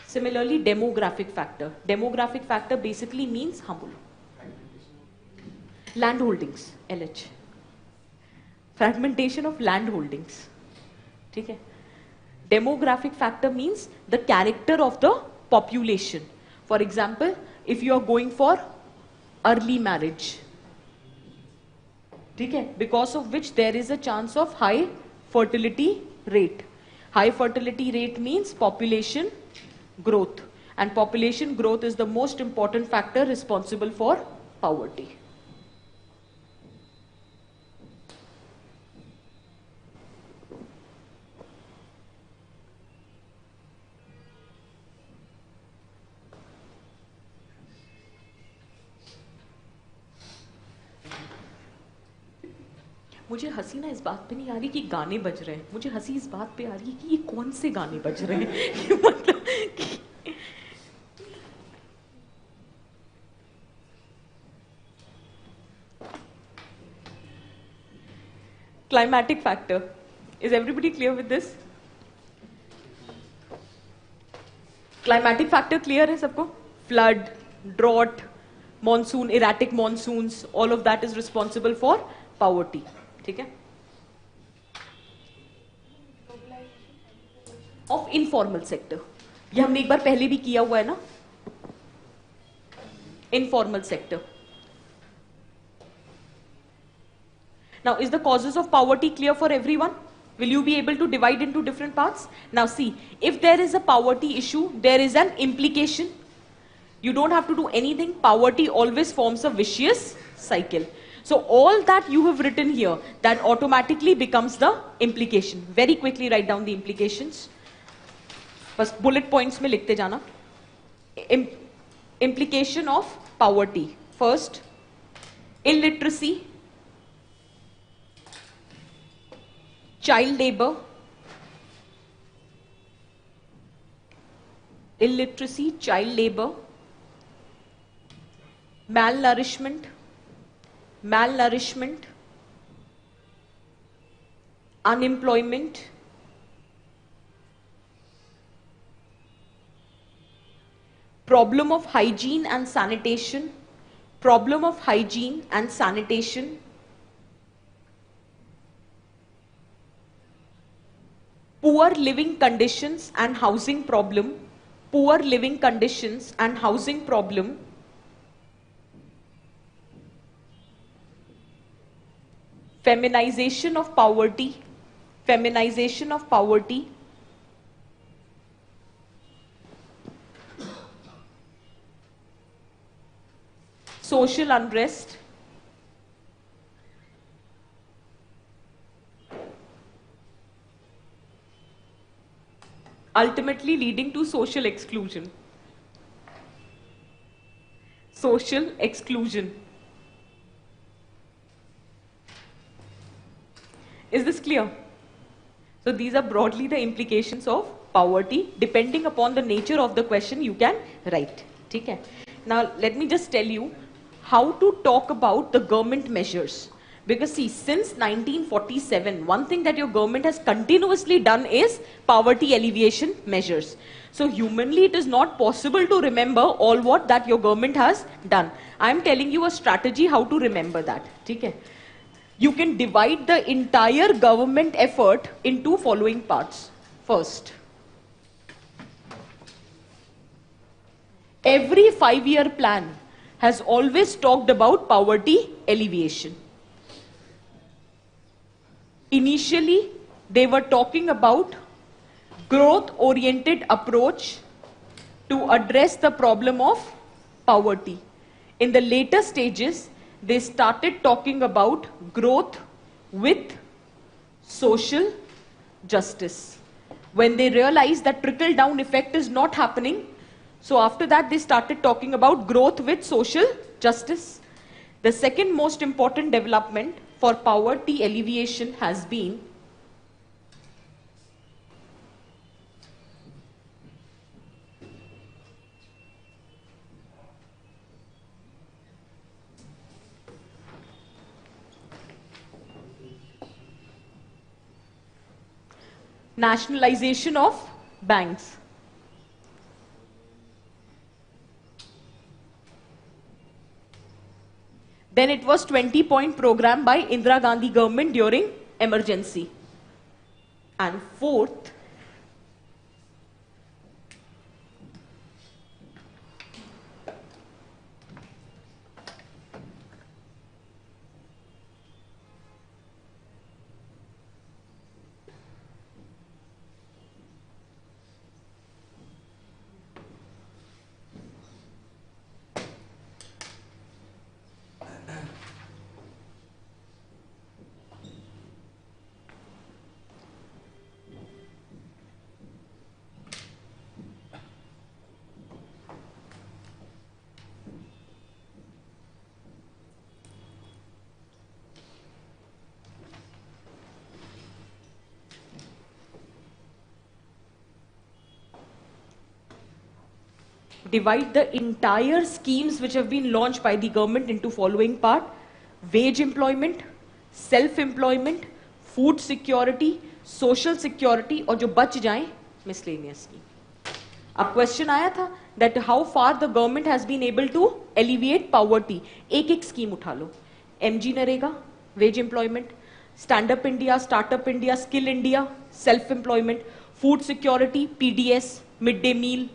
Similarly, demographic factor. Demographic factor basically means humble. Land holdings, LH. Fragmentation of land holdings. ठीक है? Demographic factor means the character of the population. For example, if you are going for early marriage, ठीक है? Because of which there is a chance of high fertility rate. High fertility rate means population growth, and population growth is the most important factor responsible for poverty. मुझे हंसी ना इस बात पे नहीं आ रही कि गाने बज रहे हैं, मुझे हंसी इस बात पे आ रही है कि ये कौन से गाने बज रहे हैं। मतलब climatic factor. Is everybody clear with this? Climatic factor clear है सबको? Flood, drought, monsoon, erratic monsoons, all of that is responsible for poverty. ठीक है? Of informal sector. ये हमने एक बार पहले भी किया हुआ है ना? Informal sector. Now, is the causes of poverty clear for everyone? Will you be able to divide into different parts? Now see, if there is a poverty issue, there is an implication. You don't have to do anything. Poverty always forms a vicious cycle. So all that you have written here, that automatically becomes the implication. Very quickly write down the implications. First bullet points में लिखते जाना. Implication of poverty. First, illiteracy, child labor, illiteracy, child labor, malnourishment, unemployment, problem of hygiene and sanitation, poor living conditions and housing problem, feminization of poverty, social unrest, ultimately leading to social exclusion. Is this clear? So these are broadly the implications of poverty. Depending upon the nature of the question, you can write. Okay? Now let me just tell you how to talk about the government measures. Because see, since 1947, one thing that your government has continuously done is poverty alleviation measures. So humanly, it is not possible to remember all what that your government has done. I am telling you a strategy how to remember that. Okay? You can divide the entire government effort into following parts. First, every 5-year plan has always talked about poverty alleviation. Initially, they were talking about growth-oriented approach to address the problem of poverty. In the later stages, they started talking about growth with social justice. When they realized that trickle down effect is not happening, so after that they started talking about growth with social justice. The second most important development for poverty alleviation has been nationalization of banks. Then it was 20-point program by Indira Gandhi government during emergency. And fourth, divide the entire schemes which have been launched by the government into following part: wage employment, self-employment, food security, social security, और जो बच जाएं miscellaneous scheme. अब question आया था that how far the government has been able to alleviate poverty. एक एक scheme उठा लो: MG NREGA, wage employment, stand up India, startup India, skill India, self employment, food security, PDS, midday meal,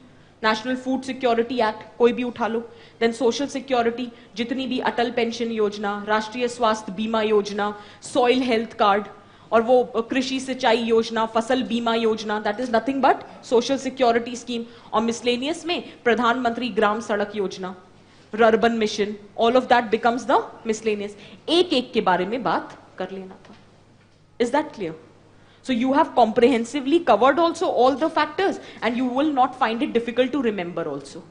national food security act, कोई भी उठा लो. Then social security, जितनी भी अटल pension योजना, राष्ट्रीय स्वास्थ्य बीमा योजना, सॉइल हेल्थ कार्ड, और वो कृषि सिंचाई योजना, फसल बीमा योजना, that is nothing but social security scheme. और मिसलेनियस में प्रधानमंत्री ग्राम सड़क योजना, urban mission, all of that becomes the miscellaneous. एक एक के बारे में बात कर लेना था. Is that clear? So you have comprehensively covered also all the factors, and you will not find it difficult to remember also.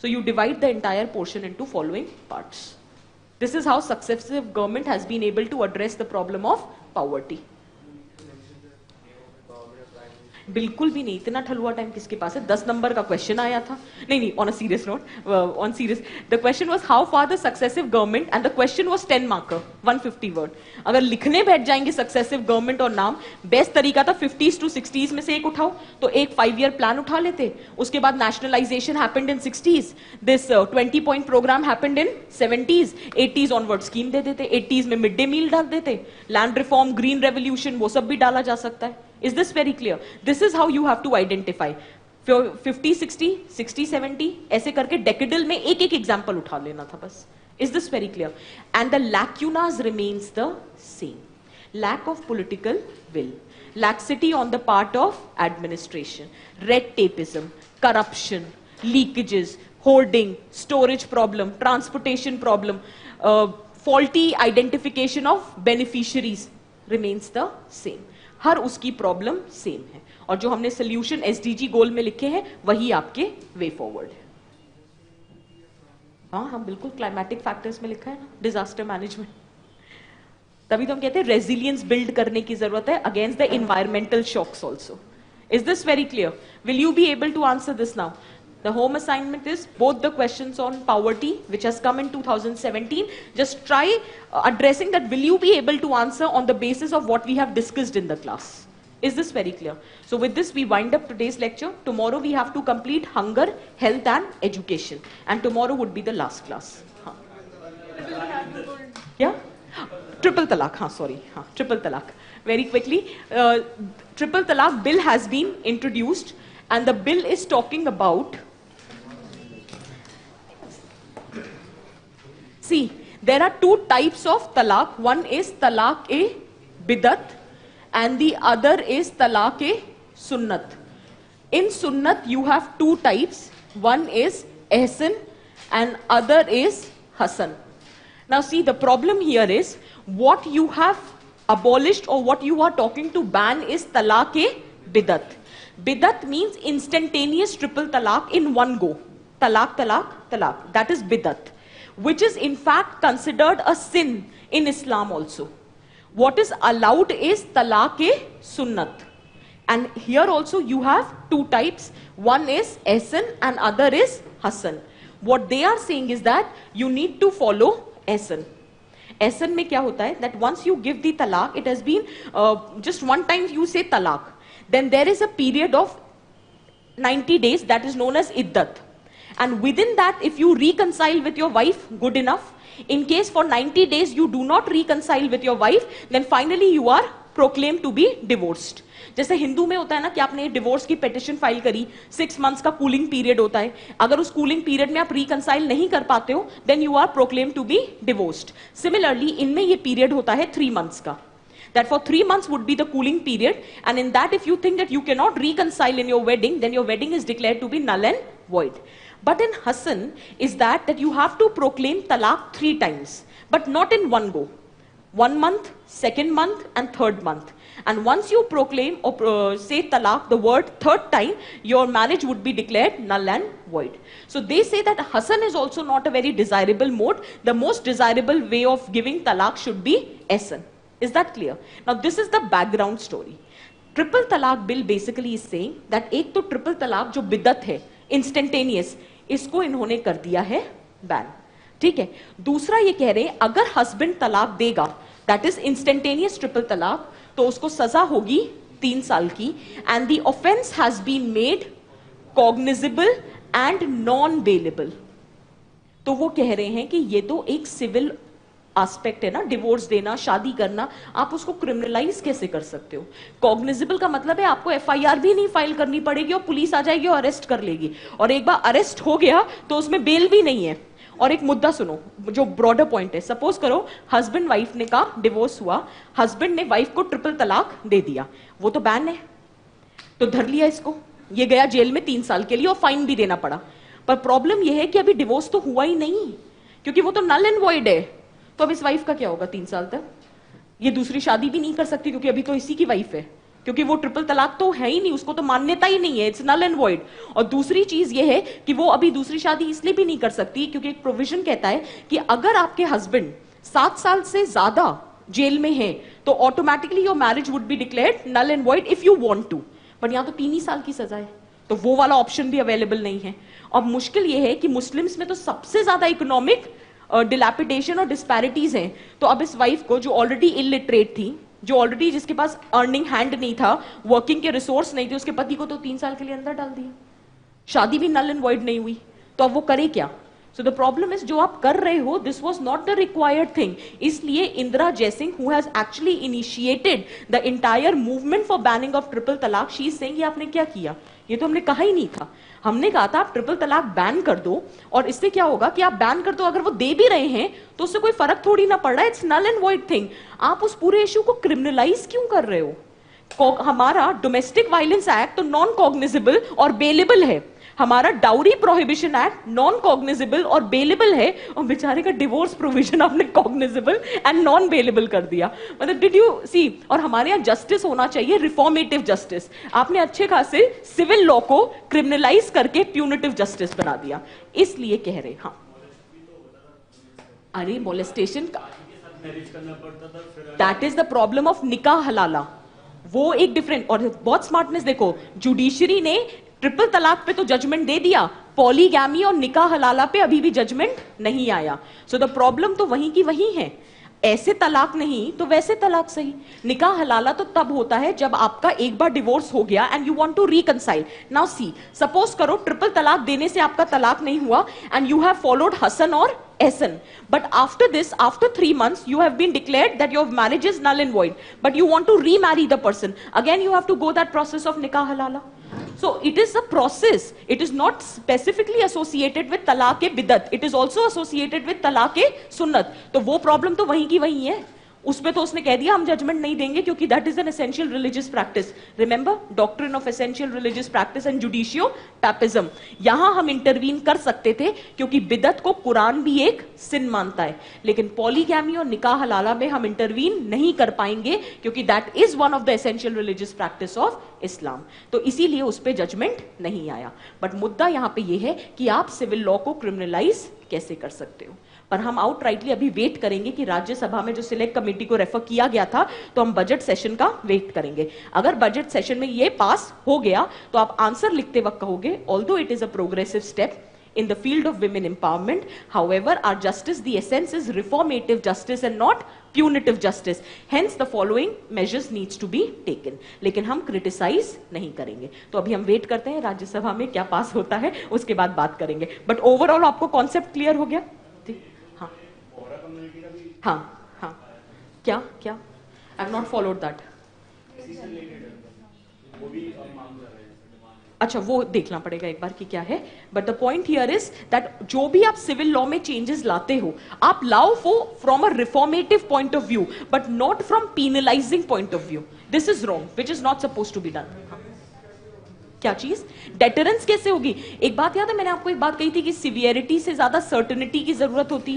So you divide the entire portion into following parts. This is how successive government has been able to address the problem of poverty. बिल्कुल भी नहीं. इतना ठलुआ time किसके पास है? 10 number का question आया था. नहीं, on a serious note, on serious, the question was how far the successive government, and the question was 10 marker, 150 word. अगर लिखने बैठ जाएंगे सक्सेसिव गवर्नमेंट और नाम, बेस्ट तरीका था 50s to 60s में से एक उठाओ. तो एक 5-year प्लान उठा लेते. उसके बाद nationalisation happened in 60s, this 20-point programme happened in 70s, 80s onward scheme दे देते, 80s में मिड डे मील डाल देते, लैंड रिफॉर्म, ग्रीन रेवोल्यूशन, वो सब भी डाला जा सकता है. Is this very clear? This is how you have to identify. 50, 60, 60, 70, ऐसे करके decadal में एक एक example उठा लेना था बस. Is this very clear? And the lacunas remains the same. Lack of political will, laxity on the part of administration, red tapeism, corruption, leakages, hoarding, storage problem, transportation problem, faulty identification of beneficiaries remains the same. हर उसकी problem same है, और जो हमने solution SDG गोल में लिखे हैं वही आपके वे फॉरवर्ड है. हाँ, हम बिल्कुल क्लाइमेटिक फैक्टर्स में लिखा है ना, डिजास्टर मैनेजमेंट. तभी तो हम कहते हैं रेजिलियंस बिल्ड करने की जरूरत है against the environmental shocks also. Is this very clear? Will you be able to answer this now? The home assignment is both the questions on poverty, which has come in 2017. Just try addressing that. Will you be able to answer on the basis of what we have discussed in the class? Is this very clear? So with this, we wind up today's lecture. Tomorrow we have to complete hunger, health and education. And tomorrow would be the last class. Huh. Yeah? Triple talaq. Huh, sorry. Huh, triple talaq. Very quickly. Triple talaq bill has been introduced. And the bill is talking about... See, there are two types of talaq. One is talaq-e-bidat and the other is talaq-e-sunnat. In sunnat, you have two types. One is ihsan and other is hasan. Now see, the problem here is what you have abolished or what you are talking to ban is talaq-e-bidat. Bidat means instantaneous triple talaq in one go. Talaq, talaq, talaq. That is bidat, which is in fact considered a sin in Islam also. What is allowed is talaq-e-sunnat. And here also you have two types. One is Ahsan and other is Hasan. What they are saying is that you need to follow Ahsan. Ahsan में क्या होता है? That once you give the talaq, it has been just one time you say talaq. Then there is a period of 90 days that is known as iddat. And within that, if you reconcile with your wife, good enough. In case for 90 days you do not reconcile with your wife, then finally you are proclaimed to be divorced. जैसे हिंदू में होता है ना कि आपने divorce की petition file करी, 6 months का कूलिंग पीरियड होता है. अगर उस कूलिंग पीरियड में आप रिकंसाइल नहीं कर पाते हो, then you are proclaim to be divorced. Similarly इनमें ये पीरियड होता है 3 months का. That for 3 months would be the cooling period, and in that if you think that you cannot reconcile in your wedding, then your wedding is declared to be null and void. But in Hasan is that you have to proclaim talaq 3 times, but not in one go. 1 month, 2nd month and 3rd month. And once you proclaim or say talaq, the word 3rd time, your marriage would be declared null and void. So they say that Hasan is also not a very desirable mode. The most desirable way of giving talaq should be Ahsan. Is that clear? Now this is the background story. Triple talaq bill basically is saying that एक तो triple talaq जो बिदत है, instantaneous, इसको इन्होंने कर दिया है ban. ठीक है. दूसरा ये कह रहे हैं अगर हस्बैंड तलाक देगा, दैट इज इंस्टेंटेनियस ट्रिपल तलाक, तो उसको सजा होगी 3 साल की. And the offence has been made cognizable and non bailable. तो वो कह रहे हैं कि ये तो एक सिविल एस्पेक्ट है ना, डिवोर्स देना, शादी करना, आप उसको क्रिमिनलाइज कैसे कर सकते हो? कॉग्निजेबल का मतलब है आपको एफआईआर भी नहीं फाइल करनी पड़ेगी और पुलिस आ जाएगी और अरेस्ट कर लेगी. और एक बार अरेस्ट हो गया तो उसमें बेल भी नहीं है. और एक मुद्दा सुनो जो ब्रॉडर पॉइंट है. सपोज करो हस्बैंड वाइफ ने का डिवोर्स हुआ, हस्बैंड ने वाइफ को ट्रिपल तलाक दे दिया, वो तो बैन है, तो धर लिया इसको, ये गया जेल में 3 साल के लिए और फाइन भी देना पड़ा. पर प्रॉब्लम ये है कि अभी डिवोर्स तो हुआ ही नहीं, क्योंकि वो तो नल एंड वॉइड है. तो अब इस वाइफ का क्या होगा 3 साल तक? ये दूसरी शादी भी नहीं कर सकती क्योंकि अभी तो इसी की वाइफ है, क्योंकि वो ट्रिपल तलाक तो है ही नहीं, उसको तो मान्यता ही नहीं है, इट्स नल एंड वॉइड. और दूसरी चीज ये है कि वो अभी दूसरी शादी इसलिए भी नहीं कर सकती क्योंकि एक प्रोविजन कहता है कि अगर आपके हस्बैंड 7 साल से ज्यादा जेल में है तो automatically your marriage would be declared null and void if you want to. But यहां तो 3 ही साल की सजा है, तो वो वाला ऑप्शन भी अवेलेबल नहीं है. और मुश्किल ये है कि मुस्लिम्स में तो सबसे ज्यादा इकोनॉमिक डिलैपिडेशन और डिस्पैरिटीज हैं. तो अब इस वाइफ को जो ऑलरेडी इलिटरेट थी, जो ऑलरेडी जिसके पास अर्निंग हैंड नहीं था, वर्किंग के रिसोर्स नहीं थे, उसके पति को तो 3 साल के लिए अंदर डाल दिया, शादी भी नल एंड वॉइड नहीं हुई, तो अब वो करे क्या? सो द प्रॉब्लम इज जो आप कर रहे हो this was not the required thing. इसलिए Indira Jaising who has actually initiated the entire movement for banning of triple talaq, she is saying ये आपने क्या किया? ये तो हमने कहा ही नहीं था. हमने कहा था आप ट्रिपल तलाक बैन कर दो, और इससे क्या होगा कि आप बैन कर दो, अगर वो दे भी रहे हैं तो उससे कोई फर्क थोड़ी ना पड़ रहा है, it's null and void thing. आप उस पूरे इश्यू को क्रिमिनलाइज क्यों कर रहे हो? हमारा डोमेस्टिक वायलेंस एक्ट तो नॉन कॉग्निजेबल और बेलेबल है, हमारा dowry prohibition act non cognizable और बेलेबल है, और बेचारे का डिवोर्स प्रोविजन आपने कॉग्निजेबल एंड नॉन बेलेबल कर दिया. मतलब डिड यू सी? और हमारे यहाँ जस्टिस होना चाहिए रिफॉर्मेटिव जस्टिस, आपने अच्छे खासे सिविल लॉ को क्रिमिनलाइज करके प्यूनिटिव जस्टिस बना दिया. इसलिए कह रहे हाँ, अरे मोलेस्टेशन का that is the problem of निकाह हलाला, वो एक डिफरेंट. और बहुत स्मार्टनेस देखो, जुडिशरी ने ट्रिपल तलाक पे तो जजमेंट दे दिया, पॉलीगैमी और निकाह हलाला पे अभी भी जजमेंट नहीं आया. सो द प्रॉब्लम तो वहीं की वहीं है. ऐसे तलाक नहीं तो वैसे तलाक सही. निकाह हलाला तो तब होता है जब आपका एक बार डिवोर्स हो गया and you want to reconcile. Now see, suppose करो ट्रिपल तलाक देने से आपका तलाक नहीं हुआ एंड यू हैव फॉलोड हसन और Ahsan, but after this, after 3 months, you have been declared that your marriage is null and void, but you want to remarry the person. Again, you have to go that process of nikah halala. So it is a process. It is not specifically associated with talaq-e bidat. It is also associated with talaq-e sunnat. तो वो problem तो वहीं की वहीं है. उस पे तो उसने कह दिया हम जजमेंट नहीं देंगे क्योंकि that is an essential religious practice. Remember doctrine of essential religious practice and judicio papism. यहां हम इंटरवीन कर सकते थे क्योंकि बिदत को कुरान भी एक सिन मानता है, लेकिन पॉलीगैमी और निकाह हलाला में हम इंटरवीन नहीं कर पाएंगे क्योंकि that is one of the essential religious practice of Islam. तो इसीलिए उस पर जजमेंट नहीं आया। बट मुद्दा यहां पे ये है कि आप सिविल लॉ को क्रिमिनलाइज कैसे कर सकते हो। पर हम आउटराइटली अभी वेट करेंगे कि राज्यसभा में जो सिलेक्ट कमेटी को रेफर किया गया था, तो हम बजट सेशन का वेट करेंगे। अगर बजट सेशन में ये पास हो गया तो आप आंसर लिखते वक्त कहोगे although it is a progressive step in the field of women empowerment, however our justice, the essence is reformative justice and not punitive justice, hence the following measures needs to be taken। लेकिन हम criticise नहीं करेंगे। तो अभी हम wait करते हैं राज्यसभा में क्या पास होता है, उसके बाद बात करेंगे। बट ओवरऑल आपको कॉन्सेप्ट क्लियर हो गया? हाँ हाँ हाँ, क्या क्या I have not followed that. अच्छा, वो देखना पड़ेगा एक बार कि क्या है। But the point here is that जो भी आप सिविल लॉ में चेंजेस लाते हो, आप लाओ from a reformative point of view but not from penalising point of view. This is wrong, which is not suppose to be done. क्या चीज? डेटरेंस कैसे होगी? एक बात याद है, मैंने आपको एक बात कही थी कि सिवियरिटी से ज्यादा सर्टेनिटी की जरूरत होती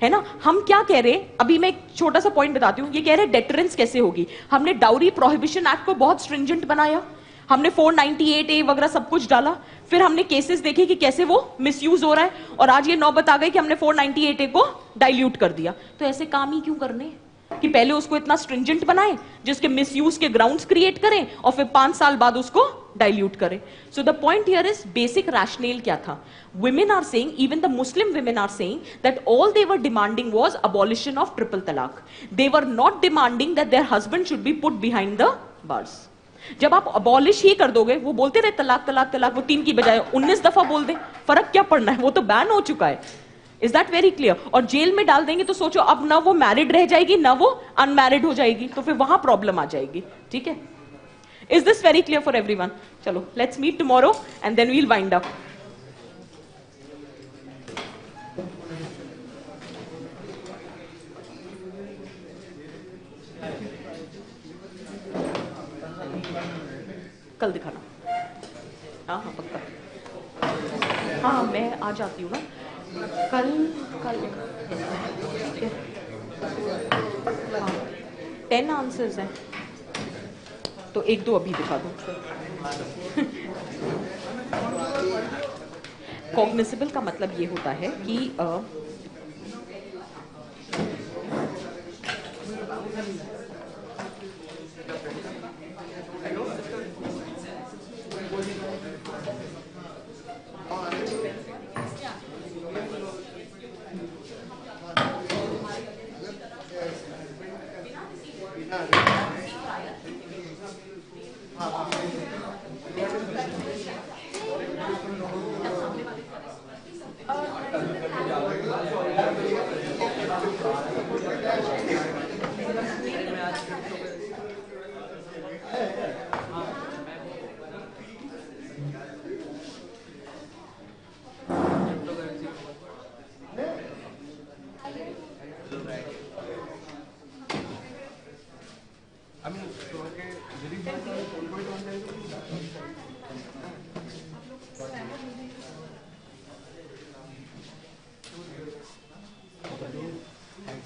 है ना। हम क्या कह रहे हैं, अभी मैं एक छोटा सा पॉइंट बताती हूं। ये कह रहे हैं डेटरेंस कैसे होगी। हमने डाउरी प्रोहिबिशन एक्ट को बहुत स्ट्रिंजेंट बनाया, हमने 498A वगैरह सब कुछ डाला, फिर हमने केसेस देखे कि कैसे वो मिसयूज हो रहा है, और आज ये नौबत आ गई कि हमने 498A को डाइल्यूट कर दिया। तो ऐसे काम ही क्यों करने कि पहले उसको इतना स्ट्रिंजेंट बनाएं जिसके मिसयूज के ग्राउंड्स क्रिएट करें और फिर 5 साल बाद उसको डाइल्यूट करें। So the point here is basic rationale क्या था। women are saying, even the Muslim women are saying that all they were demanding was abolition of triple talaq. They were not demanding that their husband should be put behind the bars. जब आप abolish ही कर दोगे, वो बोलते रहे तलाक तलाक तलाक, वो 3 की बजाय 19 दफा बोल दे, फर्क क्या पड़ना है, वो तो बैन हो चुका है। Is that very clear? और जेल में डाल देंगे तो सोचो अब ना वो मैरिड रह जाएगी ना वो अनमैरिड हो जाएगी, तो फिर वहां प्रॉब्लम आ जाएगी। ठीक है, is this very clear for everyone? चलो let's meet tomorrow and then we'll wind up. कल दिखाना। हाँ हाँ पक्का। हाँ मैं आ जाती हूँ ना कल। कल हाँ 10 आंसर्स हैं तो 1-2 अभी दिखा दूँ। कॉग्निजिबल का मतलब ये होता है कि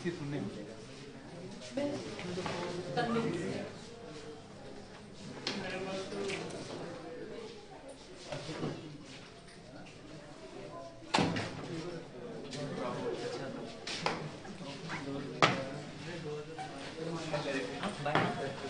सुनने